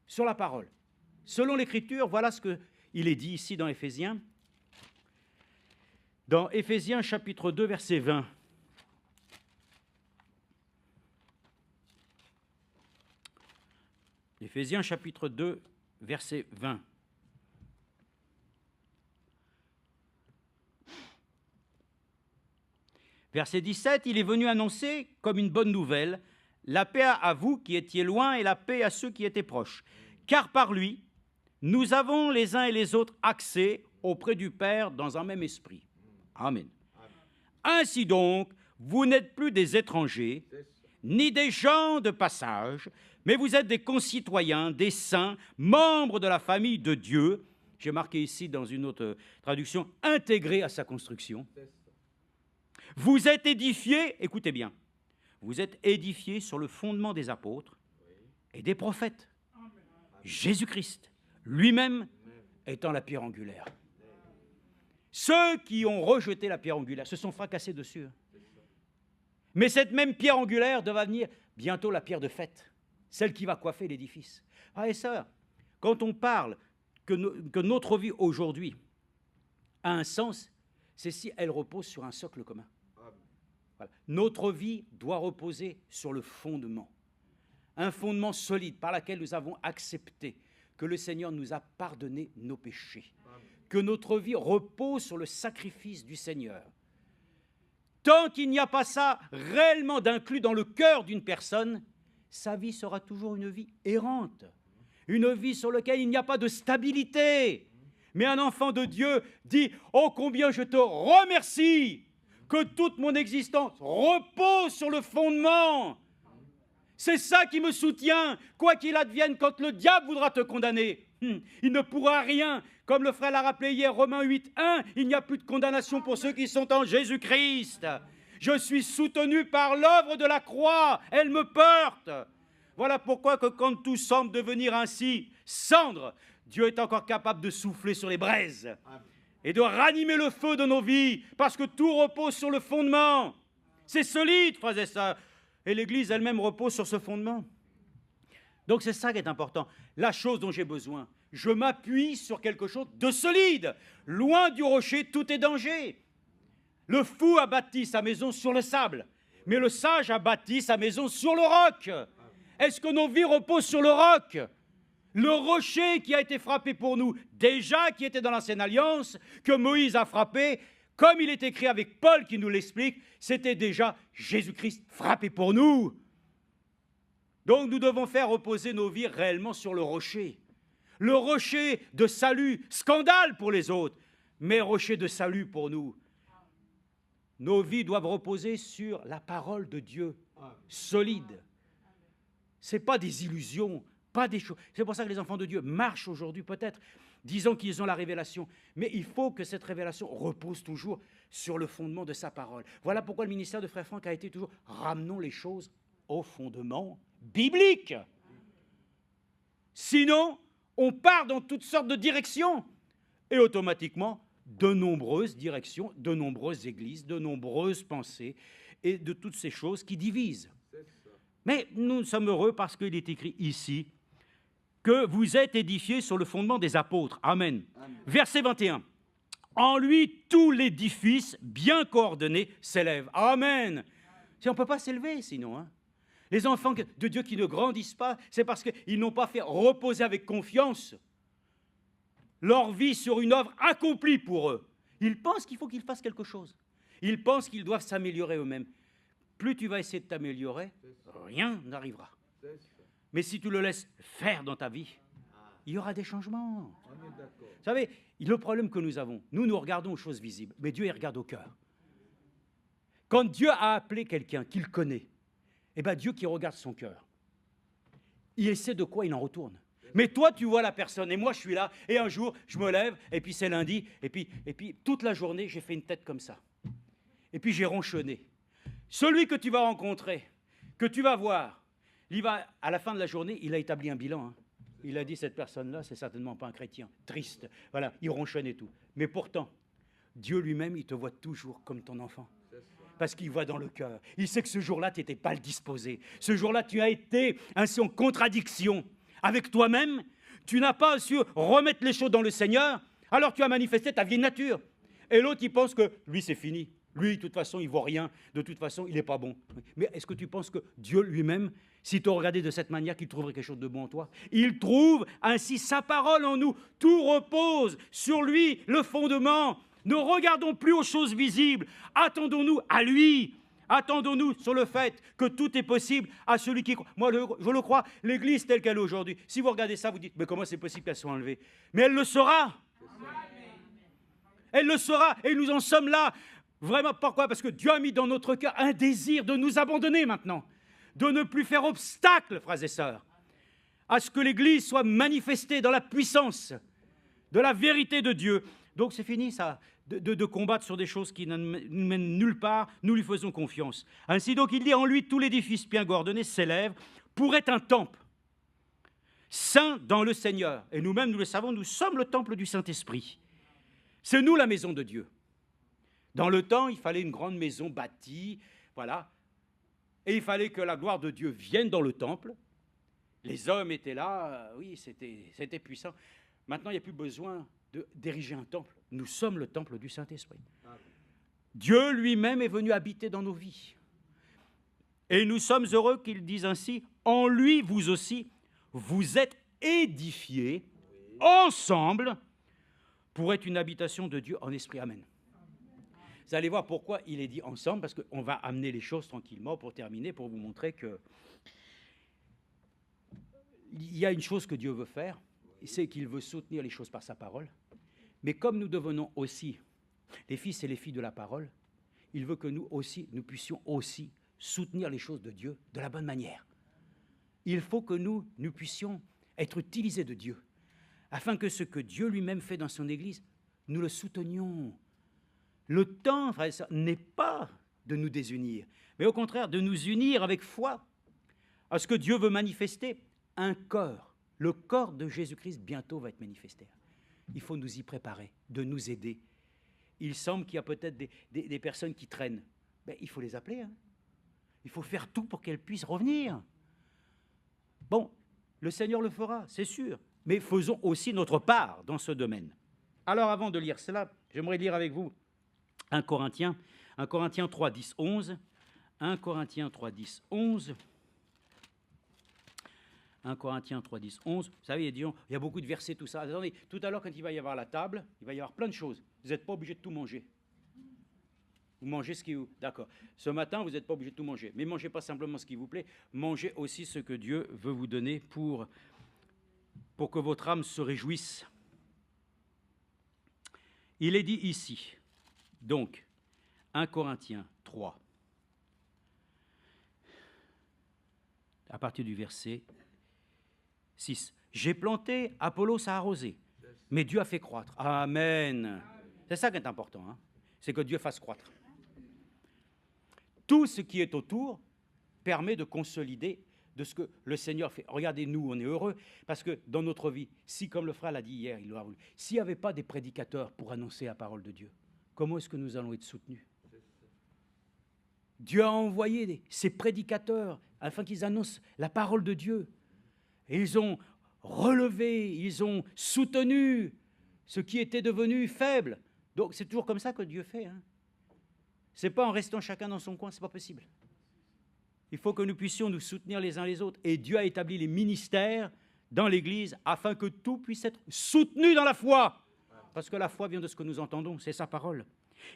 sur la parole. Selon l'Écriture, voilà ce qu'il est dit ici dans Éphésiens. Dans Éphésiens chapitre 2, verset 20. Éphésiens chapitre 2, verset 20. Verset 17, il est venu annoncer comme une bonne nouvelle la paix à vous qui étiez loin et la paix à ceux qui étaient proches. Car par lui, nous avons les uns et les autres accès auprès du Père dans un même esprit. Amen. Ainsi donc, vous n'êtes plus des étrangers, ni des gens de passage, mais vous êtes des concitoyens, des saints, membres de la famille de Dieu. J'ai marqué ici dans une autre traduction, intégrés à sa construction. Vous êtes édifiés, écoutez bien, vous êtes édifiés sur le fondement des apôtres et des prophètes. Jésus-Christ, lui-même, étant la pierre angulaire. Ceux qui ont rejeté la pierre angulaire se sont fracassés dessus. Mais cette même pierre angulaire devra devenir bientôt la pierre de fête, celle qui va coiffer l'édifice. Frères et sœurs, quand on parle que notre vie aujourd'hui a un sens, c'est si elle repose sur un socle commun. Voilà. Notre vie doit reposer sur le fondement, un fondement solide par lequel nous avons accepté que le Seigneur nous a pardonné nos péchés, que notre vie repose sur le sacrifice du Seigneur. Tant qu'il n'y a pas ça réellement d'inclus dans le cœur d'une personne, sa vie sera toujours une vie errante, une vie sur laquelle il n'y a pas de stabilité. Mais un enfant de Dieu dit « Oh, combien je te remercie que toute mon existence repose sur le fondement C'est ça qui me soutient, quoi qu'il advienne quand le diable voudra te condamner. Il ne pourra rien. Comme le frère l'a rappelé hier, Romains 8:1, il n'y a plus de condamnation pour ceux qui sont en Jésus-Christ. Je suis soutenu par l'œuvre de la croix, elle me porte. Voilà pourquoi que quand tout semble devenir ainsi cendre, Dieu est encore capable de souffler sur les braises et de ranimer le feu de nos vies, parce que tout repose sur le fondement. C'est solide, frères et sœurs. Et l'Église elle-même repose sur ce fondement. Donc c'est ça qui est important. La chose dont j'ai besoin, je m'appuie sur quelque chose de solide. Loin du rocher, tout est danger. Le fou a bâti sa maison sur le sable, mais le sage a bâti sa maison sur le roc. Est-ce que nos vies reposent sur le roc? Le rocher qui a été frappé pour nous, déjà qui était dans l'Ancienne Alliance, que Moïse a frappé, comme il est écrit avec Paul qui nous l'explique, c'était déjà Jésus-Christ frappé pour nous. Donc nous devons faire reposer nos vies réellement sur le rocher de salut, scandale pour les autres, mais rocher de salut pour nous. Nos vies doivent reposer sur la parole de Dieu, solide. Ce n'est pas des illusions, pas des choses. C'est pour ça que les enfants de Dieu marchent aujourd'hui peut-être, disant qu'ils ont la révélation. Mais il faut que cette révélation repose toujours sur le fondement de sa parole. Voilà pourquoi le ministère de Frère Franck a été toujours « ramenons les choses au fondement biblique ». Sinon, on part dans toutes sortes de directions et automatiquement, de nombreuses directions, de nombreuses églises, de nombreuses pensées et de toutes ces choses qui divisent. Mais nous sommes heureux parce qu'il est écrit ici que vous êtes édifiés sur le fondement des apôtres. Amen. Amen. Verset 21. En lui, tout l'édifice bien coordonné s'élève. Amen. Si on ne peut pas s'élever sinon. Hein. Les enfants de Dieu qui ne grandissent pas, c'est parce qu'ils n'ont pas fait reposer avec confiance leur vie sur une œuvre accomplie pour eux. Ils pensent qu'il faut qu'ils fassent quelque chose. Ils pensent qu'ils doivent s'améliorer eux-mêmes. Plus tu vas essayer de t'améliorer, rien n'arrivera. Mais si tu le laisses faire dans ta vie, il y aura des changements. Vous savez, le problème que nous avons, nous regardons aux choses visibles, mais Dieu, il regarde au cœur. Quand Dieu a appelé quelqu'un qu'il connaît, eh bien Dieu qui regarde son cœur, il sait de quoi il en retourne. Mais toi, tu vois la personne, et moi, je suis là, et un jour, je me lève, et puis c'est lundi, et puis toute la journée, j'ai fait une tête comme ça. Et puis j'ai ronchonné. Celui que tu vas rencontrer, que tu vas voir, à la fin de la journée, il a établi un bilan. Hein. Il a dit, cette personne-là, c'est certainement pas un chrétien, triste. Voilà, il ronchonne et tout. Mais pourtant, Dieu lui-même, il te voit toujours comme ton enfant. Parce qu'il voit dans le cœur. Il sait que ce jour-là, tu n'étais pas le disposé. Ce jour-là, tu as été ainsi en contradiction avec toi-même. Tu n'as pas su remettre les choses dans le Seigneur. Alors tu as manifesté ta vieille nature. Et l'autre, il pense que lui, c'est fini. Lui, de toute façon, il ne vaut rien. De toute façon, il n'est pas bon. Mais est-ce que tu penses que Dieu lui-même, si tu regardais de cette manière, qu'il trouverait quelque chose de bon en toi? Il trouve ainsi sa parole en nous. Tout repose sur lui, le fondement. Ne regardons plus aux choses visibles. Attendons-nous à lui. Attendons-nous sur le fait que tout est possible à celui qui croit. Moi, je le crois, l'Église telle qu'elle est aujourd'hui. Si vous regardez ça, vous dites, mais comment c'est possible qu'elle soit enlevée? Mais elle le sera. Elle le sera. Et nous en sommes là. Vraiment, pourquoi? Parce que Dieu a mis dans notre cœur un désir de nous abandonner maintenant, de ne plus faire obstacle, frères et sœurs, à ce que l'Église soit manifestée dans la puissance de la vérité de Dieu. Donc c'est fini ça, de combattre sur des choses qui ne nous mènent nulle part, nous lui faisons confiance. Ainsi donc il dit, en lui tout l'édifice bien coordonné s'élève pour être un temple, saint dans le Seigneur. Et nous-mêmes, nous le savons, nous sommes le temple du Saint-Esprit. C'est nous la maison de Dieu. Dans le temps, il fallait une grande maison bâtie, voilà. Et il fallait que la gloire de Dieu vienne dans le temple. Les hommes étaient là, oui, c'était puissant. Maintenant, il n'y a plus besoin d'ériger un temple. Nous sommes le temple du Saint-Esprit. Dieu lui-même est venu habiter dans nos vies. Et nous sommes heureux qu'il dise ainsi, en lui, vous aussi, vous êtes édifiés ensemble pour être une habitation de Dieu en esprit. Amen. Vous allez voir pourquoi il est dit ensemble, parce qu'on va amener les choses tranquillement pour terminer, pour vous montrer que il y a une chose que Dieu veut faire, c'est qu'il veut soutenir les choses par sa parole. Mais comme nous devenons aussi les fils et les filles de la parole, il veut que nous aussi, nous puissions aussi soutenir les choses de Dieu de la bonne manière. il faut que nous puissions être utilisés de Dieu, afin que ce que Dieu lui-même fait dans son Église, nous le soutenions. Le temps, frères et sœurs, n'est pas de nous désunir, mais au contraire de nous unir avec foi à ce que Dieu veut manifester. Un corps, le corps de Jésus-Christ bientôt va être manifesté. Il faut nous y préparer, de nous aider. Il semble qu'il y a peut-être des personnes qui traînent. Ben, il faut les appeler. Hein. Il faut faire tout pour qu'elles puissent revenir. Bon, le Seigneur le fera, c'est sûr, mais faisons aussi notre part dans ce domaine. Alors avant de lire cela, j'aimerais lire avec vous 1 Corinthiens 3, 10, 11. 1 Corinthiens 3, 10, 11. 1 Corinthiens 3, 10, 11. Vous savez, il y a beaucoup de versets, tout ça. Attendez, tout à l'heure, quand il va y avoir la table, il va y avoir plein de choses. Vous n'êtes pas obligé de tout manger. Vous mangez ce qui vous... D'accord. Ce matin, vous n'êtes pas obligé de tout manger. Mais mangez pas simplement ce qui vous plaît. Mangez aussi ce que Dieu veut vous donner pour que votre âme se réjouisse. Il est dit ici, donc, 1 Corinthiens 3, à partir du verset 6. J'ai planté, Apollos a arrosé, mais Dieu a fait croître. Amen. C'est ça qui est important, hein? C'est que Dieu fasse croître. Tout ce qui est autour permet de consolider de ce que le Seigneur fait. Regardez, nous, on est heureux, parce que dans notre vie, si, comme le frère l'a dit hier, il l'aura voulu, s'il n'y avait pas des prédicateurs pour annoncer la parole de Dieu, comment est-ce que nous allons être soutenus? Dieu a envoyé ces prédicateurs afin qu'ils annoncent la parole de Dieu. Et ils ont relevé, ils ont soutenu ce qui était devenu faible. Donc c'est toujours comme ça que Dieu fait. Hein. Ce n'est pas en restant chacun dans son coin, ce n'est pas possible. Il faut que nous puissions nous soutenir les uns les autres. Et Dieu a établi les ministères dans l'Église afin que tout puisse être soutenu dans la foi. Parce que la foi vient de ce que nous entendons, c'est sa parole.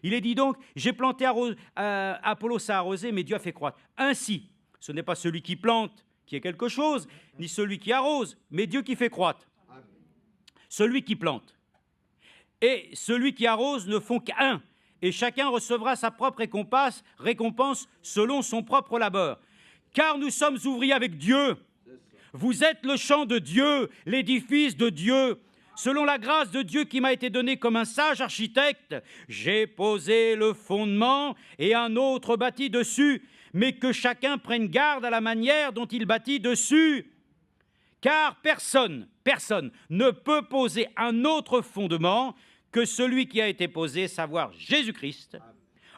Il est dit donc, j'ai planté, Apollos a arrosé, mais Dieu a fait croître. Ainsi, ce n'est pas celui qui plante qui est quelque chose, ni celui qui arrose, mais Dieu qui fait croître. Celui qui plante et celui qui arrose ne font qu'un, et chacun recevra sa propre récompense selon son propre labeur. Car nous sommes ouvriers avec Dieu. Vous êtes le champ de Dieu, l'édifice de Dieu. Selon la grâce de Dieu qui m'a été donnée comme un sage architecte, j'ai posé le fondement et un autre bâtit dessus, mais que chacun prenne garde à la manière dont il bâtit dessus. Car personne ne peut poser un autre fondement que celui qui a été posé, savoir Jésus-Christ.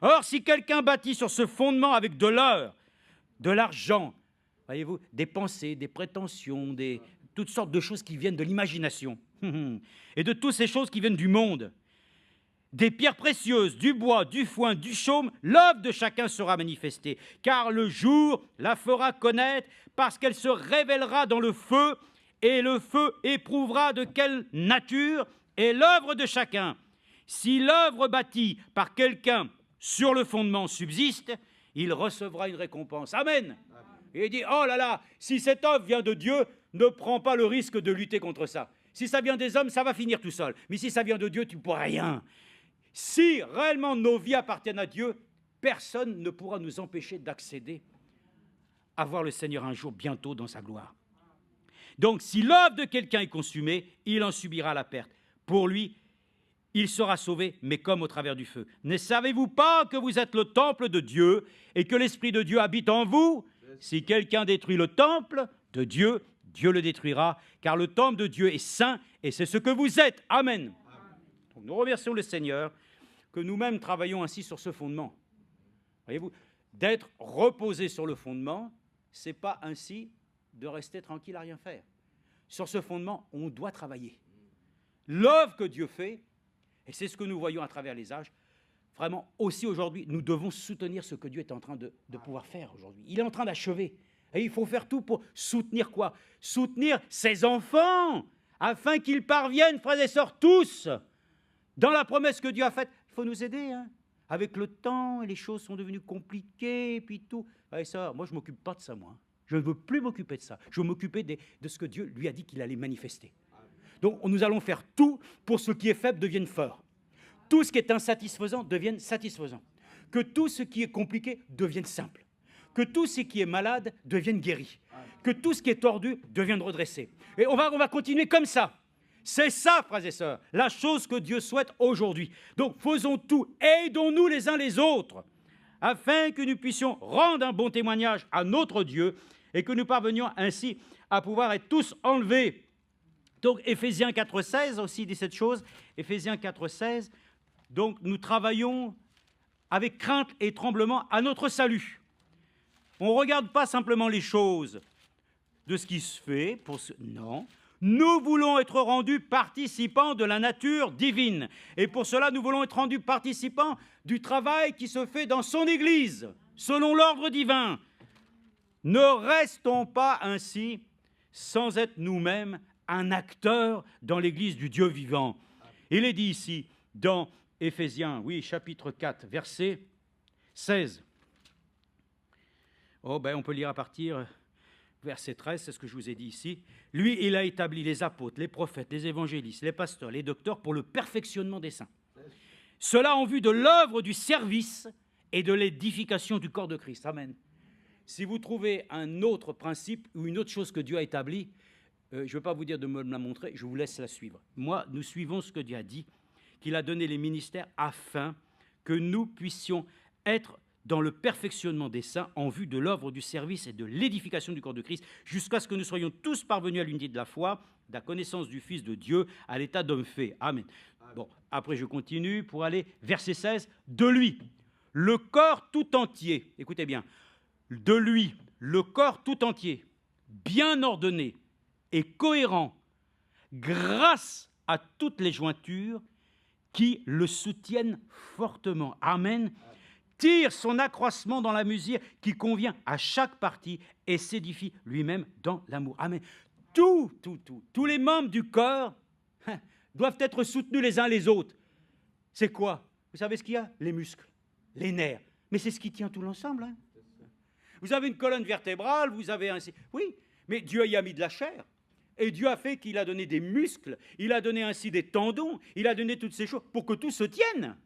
Or, si quelqu'un bâtit sur ce fondement avec de l'or, de l'argent, voyez-vous, des pensées, des prétentions, toutes sortes de choses qui viennent de l'imagination, et de toutes ces choses qui viennent du monde, des pierres précieuses, du bois, du foin, du chaume, l'œuvre de chacun sera manifestée, car le jour la fera connaître, parce qu'elle se révélera dans le feu, et le feu éprouvera de quelle nature est l'œuvre de chacun. Si l'œuvre bâtie par quelqu'un sur le fondement subsiste, il recevra une récompense. Amen. Et il dit, oh là là, si cette œuvre vient de Dieu, ne prends pas le risque de lutter contre ça. Si ça vient des hommes, ça va finir tout seul. Mais si ça vient de Dieu, tu ne pourras rien. Si réellement nos vies appartiennent à Dieu, personne ne pourra nous empêcher d'accéder à voir le Seigneur un jour bientôt dans sa gloire. Donc, si l'œuvre de quelqu'un est consumée, il en subira la perte. Pour lui, il sera sauvé, mais comme au travers du feu. Ne savez-vous pas que vous êtes le temple de Dieu et que l'Esprit de Dieu habite en vous? Si quelqu'un détruit le temple de Dieu, Dieu le détruira, car le temple de Dieu est saint et c'est ce que vous êtes. Amen. Donc, nous remercions le Seigneur que nous-mêmes travaillons ainsi sur ce fondement. Voyez-vous, d'être reposé sur le fondement, ce n'est pas ainsi de rester tranquille à rien faire. Sur ce fondement, on doit travailler. L'œuvre que Dieu fait, et c'est ce que nous voyons à travers les âges, vraiment aussi aujourd'hui, nous devons soutenir ce que Dieu est en train de pouvoir faire aujourd'hui. Il est en train d'achever. Et il faut faire tout pour soutenir quoi? Soutenir ses enfants, afin qu'ils parviennent, frères et sœurs, tous, dans la promesse que Dieu a faite. Il faut nous aider, hein. Avec le temps, les choses sont devenues compliquées, et puis tout. Frères et sœurs, moi je ne m'occupe pas de ça, moi. Je ne veux plus m'occuper de ça. Je veux m'occuper de ce que Dieu lui a dit qu'il allait manifester. Donc nous allons faire tout pour que ce qui est faible devienne fort. Tout ce qui est insatisfaisant devienne satisfaisant. Que tout ce qui est compliqué devienne simple. que tout ce qui est malade devienne guéri, que tout ce qui est tordu devienne redressé. Et on va continuer comme ça. C'est ça, frères et sœurs, la chose que Dieu souhaite aujourd'hui. Donc faisons tout, aidons-nous les uns les autres, afin que nous puissions rendre un bon témoignage à notre Dieu et que nous parvenions ainsi à pouvoir être tous enlevés. Donc Éphésiens 4,16 aussi dit cette chose. Éphésiens 4,16. Donc nous travaillons avec crainte et tremblement à notre salut. On ne regarde pas simplement les choses de ce qui se fait. Non. Nous voulons être rendus participants de la nature divine. Et pour cela, nous voulons être rendus participants du travail qui se fait dans son Église, selon l'ordre divin. Ne restons pas ainsi sans être nous-mêmes un acteur dans l'Église du Dieu vivant. Il est dit ici, dans Éphésiens, oui, chapitre 4, verset 16. On peut lire à partir verset 13, c'est ce que je vous ai dit ici. Lui, il a établi les apôtres, les prophètes, les évangélistes, les pasteurs, les docteurs pour le perfectionnement des saints. Cela en vue de l'œuvre du service et de l'édification du corps de Christ. Amen. Si vous trouvez un autre principe ou une autre chose que Dieu a établie, je ne vais pas vous dire de me la montrer, je vous laisse la suivre. Moi, nous suivons ce que Dieu a dit, qu'il a donné les ministères afin que nous puissions être dans le perfectionnement des saints en vue de l'œuvre du service et de l'édification du corps de Christ, jusqu'à ce que nous soyons tous parvenus à l'unité de la foi, de la connaissance du Fils de Dieu, à l'état d'homme fait. Amen. Bon, après je continue pour aller, verset 16, de lui, le corps tout entier, écoutez bien, de lui, le corps tout entier, bien ordonné et cohérent, grâce à toutes les jointures qui le soutiennent fortement. Amen. Tire son accroissement dans la mesure qui convient à chaque partie et s'édifie lui-même dans l'amour. Amen. Tous les membres du corps doivent être soutenus les uns les autres. C'est quoi? Vous savez ce qu'il y a? Les muscles, les nerfs. Mais c'est ce qui tient tout l'ensemble. Hein. Vous avez une colonne vertébrale, vous avez un... Oui, mais Dieu y a mis de la chair. Et Dieu a fait qu'il a donné des muscles, il a donné ainsi des tendons, il a donné toutes ces choses pour que tout se tienne.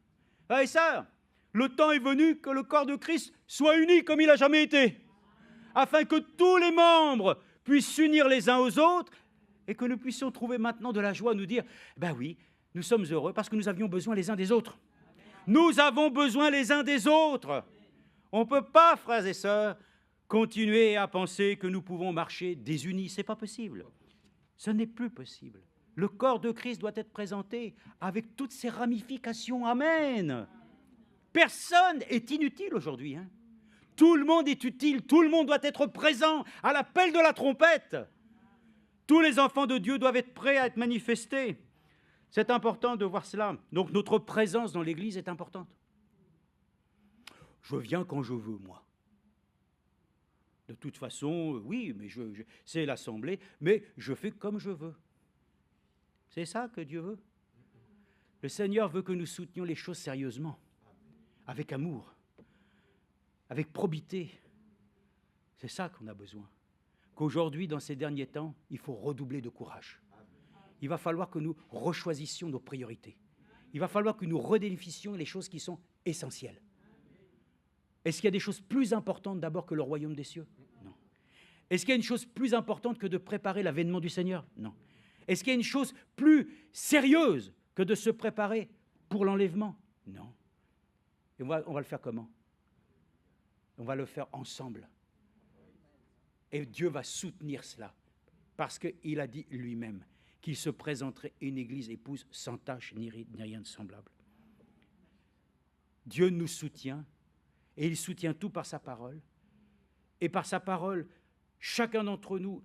Et ça, le temps est venu que le corps de Christ soit uni comme il n'a jamais été, afin que tous les membres puissent s'unir les uns aux autres et que nous puissions trouver maintenant de la joie à nous dire, ben oui, nous sommes heureux parce que nous avions besoin les uns des autres. Nous avons besoin les uns des autres. On ne peut pas, frères et sœurs, continuer à penser que nous pouvons marcher désunis. Ce n'est pas possible. Ce n'est plus possible. Le corps de Christ doit être présenté avec toutes ses ramifications. Amen. Personne n'est inutile aujourd'hui. Hein. Tout le monde est utile. Tout le monde doit être présent à l'appel de la trompette. Tous les enfants de Dieu doivent être prêts à être manifestés. C'est important de voir cela. Donc notre présence dans l'Église est importante. Je viens quand je veux, moi. De toute façon, oui, mais c'est l'Assemblée, mais je fais comme je veux. C'est ça que Dieu veut. Le Seigneur veut que nous soutenions les choses sérieusement, avec amour, avec probité. C'est ça qu'on a besoin. Qu'aujourd'hui, dans ces derniers temps, il faut redoubler de courage. Il va falloir que nous rechoisissions nos priorités. Il va falloir que nous redéfinissions les choses qui sont essentielles. Est-ce qu'il y a des choses plus importantes d'abord que le royaume des cieux? Non. Est-ce qu'il y a une chose plus importante que de préparer l'avènement du Seigneur? Non. Est-ce qu'il y a une chose plus sérieuse que de se préparer pour l'enlèvement? Non. Et on va le faire comment? On va le faire ensemble. Et Dieu va soutenir cela, parce qu'il a dit lui-même qu'il se présenterait une église épouse sans tache ni rien de semblable. Dieu nous soutient, et il soutient tout par sa parole. Et par sa parole, chacun d'entre nous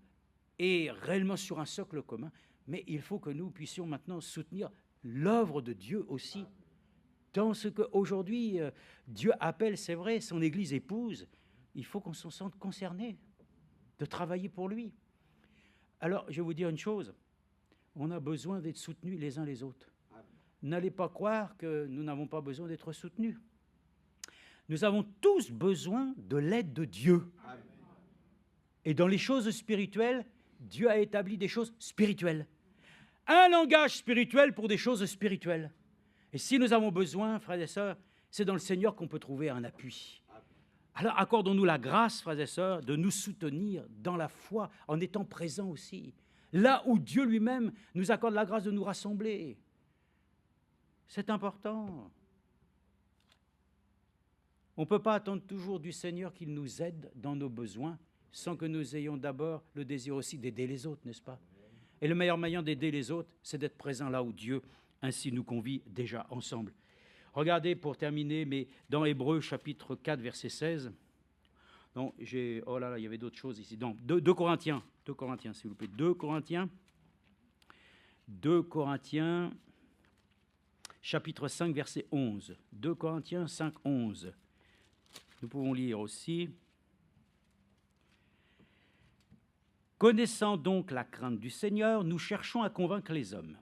est réellement sur un socle commun, mais il faut que nous puissions maintenant soutenir l'œuvre de Dieu aussi, dans ce qu'aujourd'hui Dieu appelle, c'est vrai, son église épouse. Il faut qu'on s'en sente concerné de travailler pour lui. Alors, je vais vous dire une chose, on a besoin d'être soutenus les uns les autres. N'allez pas croire que nous n'avons pas besoin d'être soutenus. Nous avons tous besoin de l'aide de Dieu. Et dans les choses spirituelles, Dieu a établi des choses spirituelles. Un langage spirituel pour des choses spirituelles. Et si nous avons besoin, frères et sœurs, c'est dans le Seigneur qu'on peut trouver un appui. Alors accordons-nous la grâce, frères et sœurs, de nous soutenir dans la foi, en étant présents aussi. Là où Dieu lui-même nous accorde la grâce de nous rassembler. C'est important. On ne peut pas attendre toujours du Seigneur qu'il nous aide dans nos besoins sans que nous ayons d'abord le désir aussi d'aider les autres, n'est-ce pas? Et le meilleur moyen d'aider les autres, c'est d'être présent là où Dieu ainsi nous convie déjà ensemble. Regardez pour terminer, mais dans Hébreux chapitre 4, verset 16, non, oh là là, il y avait d'autres choses ici. Donc, 2 Corinthiens, s'il vous plaît. 2 Corinthiens, chapitre 5, verset 11. 2 Corinthiens 5, 11. Nous pouvons lire aussi. Connaissant donc la crainte du Seigneur, nous cherchons à convaincre les hommes.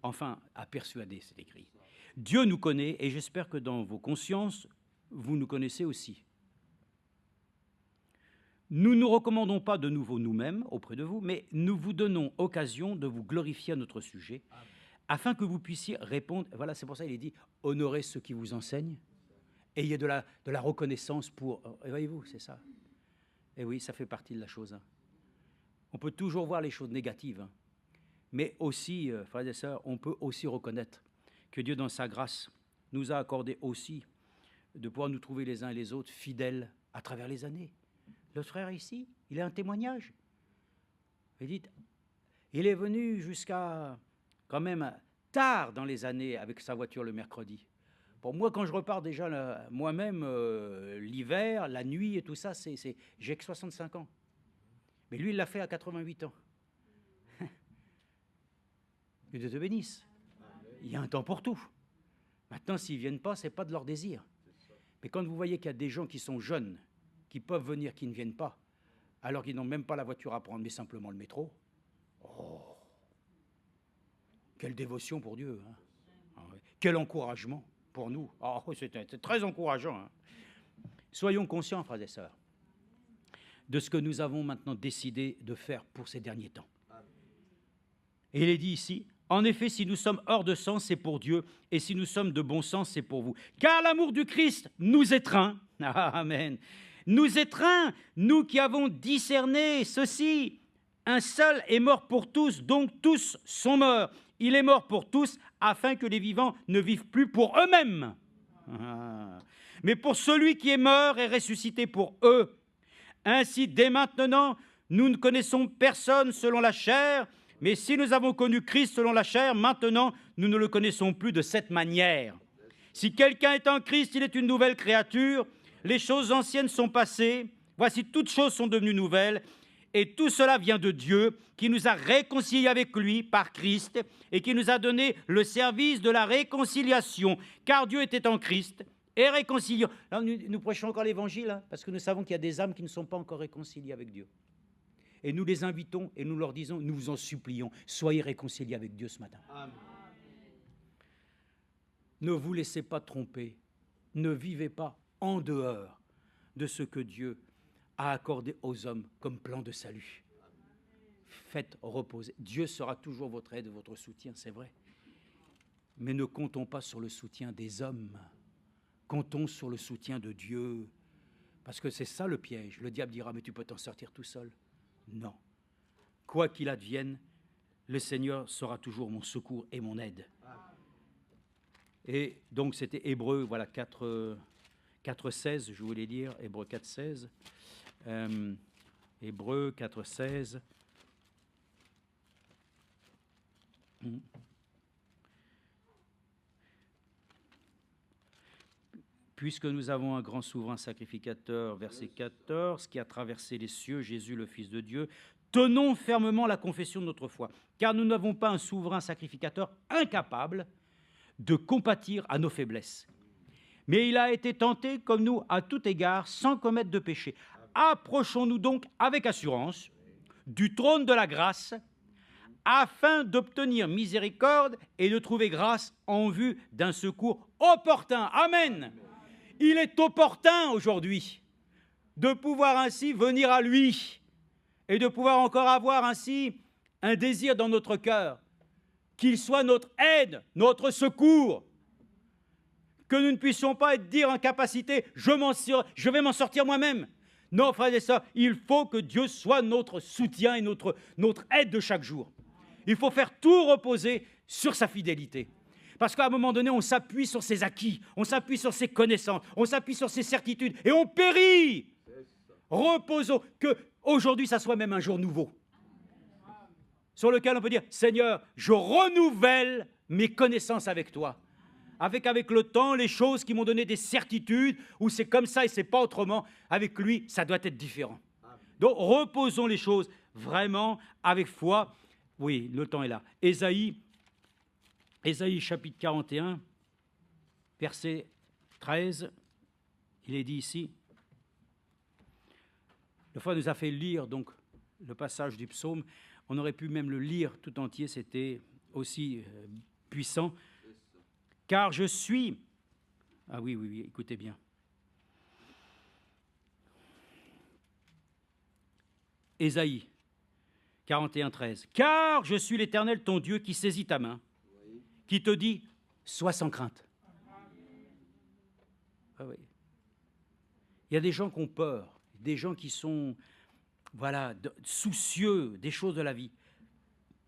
Enfin, à persuader, c'est écrit. Dieu nous connaît et j'espère que dans vos consciences, vous nous connaissez aussi. Nous ne nous recommandons pas de nouveau nous-mêmes auprès de vous, mais nous vous donnons occasion de vous glorifier à notre sujet, afin que vous puissiez répondre. Voilà, c'est pour ça qu'il est dit, honorez ceux qui vous enseignent, ayez de la reconnaissance pour... Voyez-vous, c'est ça. Et oui, ça fait partie de la chose. On peut toujours voir les choses négatives, mais aussi, frères et sœurs, on peut aussi reconnaître que Dieu, dans sa grâce, nous a accordé aussi de pouvoir nous trouver les uns et les autres fidèles à travers les années. Le frère ici, il a un témoignage. Il dit, il est venu jusqu'à quand même tard dans les années avec sa voiture le mercredi. Pour moi, quand je repars déjà moi-même, l'hiver, la nuit et tout ça, j'ai que 65 ans. Mais lui, il l'a fait à 88 ans. Que Dieu te bénisse. Il y a un temps pour tout. Maintenant, s'ils ne viennent pas, ce n'est pas de leur désir. Mais quand vous voyez qu'il y a des gens qui sont jeunes, qui peuvent venir, qui ne viennent pas, alors qu'ils n'ont même pas la voiture à prendre, mais simplement le métro, oh, quelle dévotion pour Dieu. Hein. Quel encouragement pour nous. Oh, c'est très encourageant. Hein. Soyons conscients, frères et sœurs, de ce que nous avons maintenant décidé de faire pour ces derniers temps. Et il est dit ici, en effet, si nous sommes hors de sens, c'est pour Dieu, et si nous sommes de bon sens, c'est pour vous. Car l'amour du Christ nous étreint. Amen. Nous étreint, nous qui avons discerné ceci. Un seul est mort pour tous, donc tous sont morts. Il est mort pour tous, afin que les vivants ne vivent plus pour eux-mêmes, mais pour celui qui est mort et ressuscité pour eux. Ainsi, dès maintenant, nous ne connaissons personne selon la chair, mais si nous avons connu Christ selon la chair, maintenant, nous ne le connaissons plus de cette manière. Si quelqu'un est en Christ, il est une nouvelle créature. Les choses anciennes sont passées. Voici, toutes choses sont devenues nouvelles. Et tout cela vient de Dieu, qui nous a réconciliés avec lui par Christ et qui nous a donné le service de la réconciliation. Car Dieu était en Christ et réconciliant. Là, nous prêchons encore l'Évangile, hein, parce que nous savons qu'il y a des âmes qui ne sont pas encore réconciliées avec Dieu. Et nous les invitons et nous leur disons, nous vous en supplions, soyez réconciliés avec Dieu ce matin. Amen. Ne vous laissez pas tromper. Ne vivez pas en dehors de ce que Dieu a accordé aux hommes comme plan de salut. Faites reposer. Dieu sera toujours votre aide, votre soutien, c'est vrai. Mais ne comptons pas sur le soutien des hommes. Comptons sur le soutien de Dieu. Parce que c'est ça le piège. Le diable dira, mais tu peux t'en sortir tout seul. Non. Quoi qu'il advienne, le Seigneur sera toujours mon secours et mon aide. Et donc c'était Hébreux, voilà, 4,16, je voulais dire, Hébreux 4,16. Hébreux 4,16. Puisque nous avons un grand souverain sacrificateur, verset 14, qui a traversé les cieux, Jésus le Fils de Dieu, tenons fermement la confession de notre foi, car nous n'avons pas un souverain sacrificateur incapable de compatir à nos faiblesses. Mais il a été tenté comme nous à tout égard, sans commettre de péché. Approchons-nous donc avec assurance du trône de la grâce, afin d'obtenir miséricorde et de trouver grâce en vue d'un secours opportun. Amen. Il est opportun aujourd'hui de pouvoir ainsi venir à lui et de pouvoir encore avoir ainsi un désir dans notre cœur, qu'il soit notre aide, notre secours, que nous ne puissions pas être dire en capacité, je vais m'en sortir moi-même. Non, frères et sœurs, il faut que Dieu soit notre soutien et notre aide de chaque jour. Il faut faire tout reposer sur sa fidélité. Parce qu'à un moment donné, on s'appuie sur ses acquis, on s'appuie sur ses connaissances, on s'appuie sur ses certitudes et on périt. Reposons, que aujourd'hui, ça soit même un jour nouveau, sur lequel on peut dire, Seigneur, je renouvelle mes connaissances avec toi. Avec le temps, les choses qui m'ont donné des certitudes, où c'est comme ça et c'est pas autrement, avec lui, ça doit être différent. Donc, reposons les choses vraiment avec foi. Oui, le temps est là. Ésaïe chapitre 41, verset 13, il est dit ici, le foi nous a fait lire donc le passage du psaume, on aurait pu même le lire tout entier, c'était aussi puissant, car je suis... Ah oui, écoutez bien. Ésaïe 41, 13. Car je suis l'Éternel, ton Dieu, qui saisit ta main, qui te dit, sois sans crainte. Ah oui. Il y a des gens qui ont peur, des gens qui sont soucieux des choses de la vie.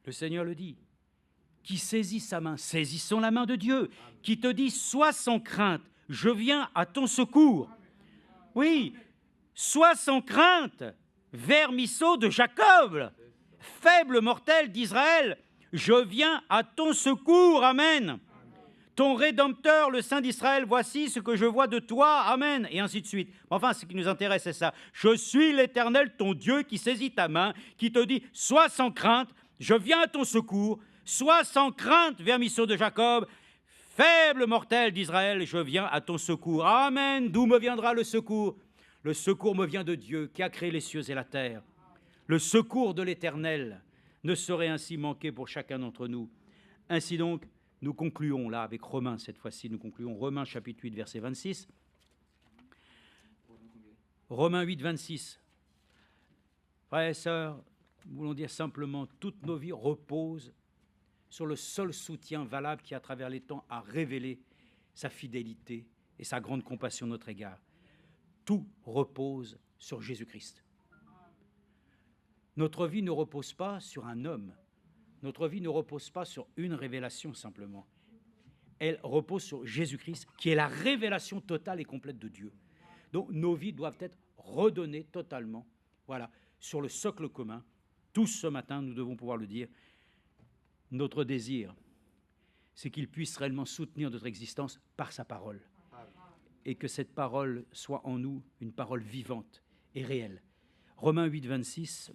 Le Seigneur le dit. Qui saisit sa main, saisissons la main de Dieu, qui te dit, sois sans crainte, je viens à ton secours. Oui, sois sans crainte, vermisseau de Jacob, faible mortel d'Israël, je viens à ton secours, amen. Ton Rédempteur, le Saint d'Israël, voici ce que je vois de toi, amen, et ainsi de suite. Enfin, ce qui nous intéresse, c'est ça. Je suis l'Éternel, ton Dieu, qui saisit ta main, qui te dit, sois sans crainte, je viens à ton secours, sois sans crainte, vermisseau de Jacob, faible mortel d'Israël, je viens à ton secours. Amen. D'où me viendra le secours? Le secours me vient de Dieu qui a créé les cieux et la terre. Le secours de l'Éternel ne saurait ainsi manquer pour chacun d'entre nous. Ainsi donc, nous concluons là avec Romains, cette fois-ci, nous concluons Romains chapitre 8, verset 26. Romains 8, 26. Frères et sœurs, nous voulons dire simplement, toutes nos vies reposent sur le seul soutien valable qui, à travers les temps, a révélé sa fidélité et sa grande compassion à notre égard. Tout repose sur Jésus-Christ. Notre vie ne repose pas sur un homme. Notre vie ne repose pas sur une révélation simplement. Elle repose sur Jésus-Christ, qui est la révélation totale et complète de Dieu. Donc nos vies doivent être redonnées totalement, sur le socle commun. Tous ce matin, nous devons pouvoir le dire. Notre désir, c'est qu'il puisse réellement soutenir notre existence par sa parole. Et que cette parole soit en nous une parole vivante et réelle. Romains 8, 26.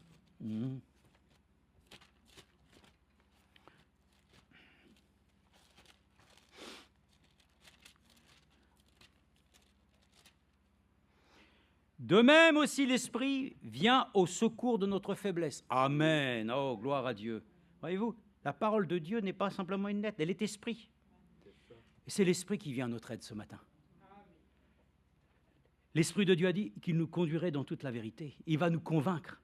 De même aussi l'Esprit vient au secours de notre faiblesse. Amen. Oh, gloire à Dieu. Voyez-vous, la parole de Dieu n'est pas simplement une lettre, elle est esprit. Et c'est l'Esprit qui vient à notre aide ce matin. L'Esprit de Dieu a dit qu'il nous conduirait dans toute la vérité. Il va nous convaincre.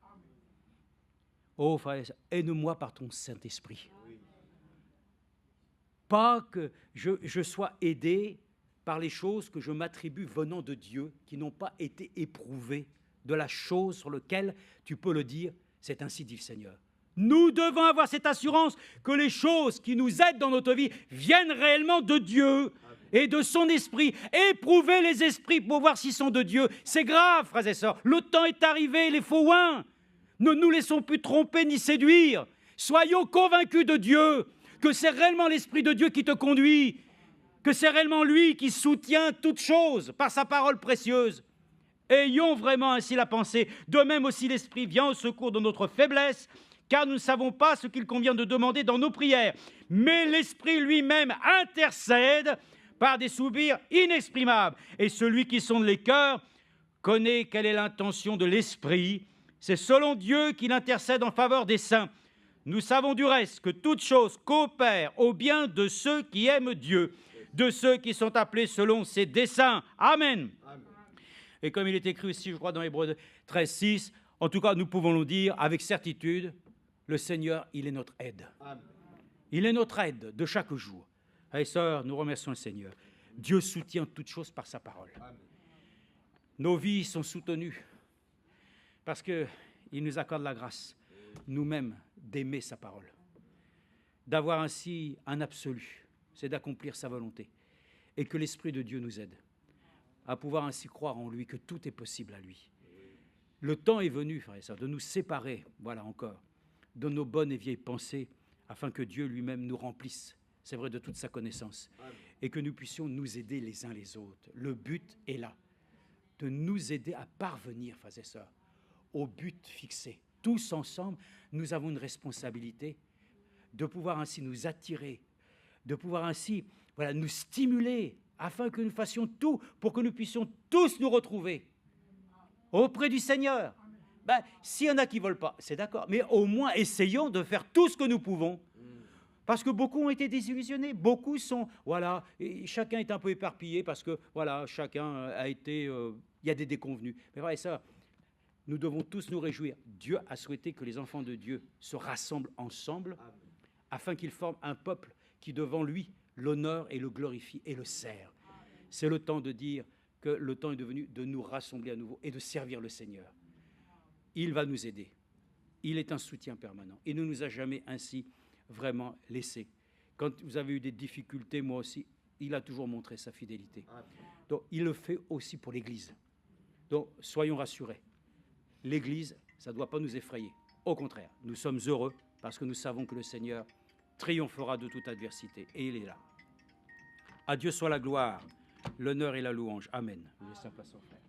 Oh, frère, aide-moi par ton Saint-Esprit. Pas que je sois aidé par les choses que je m'attribue venant de Dieu, qui n'ont pas été éprouvées, de la chose sur laquelle tu peux le dire, c'est ainsi dit le Seigneur. Nous devons avoir cette assurance que les choses qui nous aident dans notre vie viennent réellement de Dieu et de son esprit. Éprouvez les esprits pour voir s'ils sont de Dieu. C'est grave, frères et sœurs. Le temps est arrivé, les faux oins. Ne nous laissons plus tromper ni séduire. Soyons convaincus de Dieu, que c'est réellement l'Esprit de Dieu qui te conduit, que c'est réellement lui qui soutient toutes choses par sa parole précieuse. Ayons vraiment ainsi la pensée. De même aussi l'Esprit vient au secours de notre faiblesse, car nous ne savons pas ce qu'il convient de demander dans nos prières. Mais l'Esprit lui-même intercède par des soupirs inexprimables. Et celui qui sonde les cœurs connaît quelle est l'intention de l'Esprit. C'est selon Dieu qu'il intercède en faveur des saints. Nous savons du reste que toute chose coopère au bien de ceux qui aiment Dieu, de ceux qui sont appelés selon ses desseins. Amen. Amen. Et comme il est écrit aussi, je crois, dans Hébreux 13, 6, en tout cas, nous pouvons le dire avec certitude, le Seigneur, il est notre aide. Amen. Il est notre aide de chaque jour. Frères et sœurs, nous remercions le Seigneur. Dieu soutient toutes choses par sa parole. Nos vies sont soutenues parce qu'il nous accorde la grâce, nous-mêmes, d'aimer sa parole, d'avoir ainsi un absolu, c'est d'accomplir sa volonté, et que l'Esprit de Dieu nous aide à pouvoir ainsi croire en lui, que tout est possible à lui. Le temps est venu, frères et sœurs, de nous séparer, voilà encore, de nos bonnes et vieilles pensées, afin que Dieu lui-même nous remplisse, c'est vrai, de toute sa connaissance, et que nous puissions nous aider les uns les autres. Le but est là, de nous aider à parvenir, frères et sœurs, au but fixé. Tous ensemble, nous avons une responsabilité de pouvoir ainsi nous attirer, de pouvoir ainsi nous stimuler, afin que nous fassions tout pour que nous puissions tous nous retrouver auprès du Seigneur. S'il y en a qui ne veulent pas, c'est d'accord, mais au moins essayons de faire tout ce que nous pouvons. Parce que beaucoup ont été désillusionnés, beaucoup sont, et chacun est un peu éparpillé parce que, chacun a été, il y a des déconvenus. Mais voilà, ça, nous devons tous nous réjouir. Dieu a souhaité que les enfants de Dieu se rassemblent ensemble afin qu'ils forment un peuple qui, devant lui, l'honneur et le glorifie et le sert. C'est le temps de dire que le temps est devenu de nous rassembler à nouveau et de servir le Seigneur. Il va nous aider. Il est un soutien permanent. Il ne nous a jamais ainsi vraiment laissés. Quand vous avez eu des difficultés, moi aussi, il a toujours montré sa fidélité. Donc, il le fait aussi pour l'Église. Donc, soyons rassurés. L'Église, ça ne doit pas nous effrayer. Au contraire, nous sommes heureux parce que nous savons que le Seigneur triomphera de toute adversité. Et il est là. À Dieu soit la gloire, l'honneur et la louange. Amen. Je laisse la place au frère.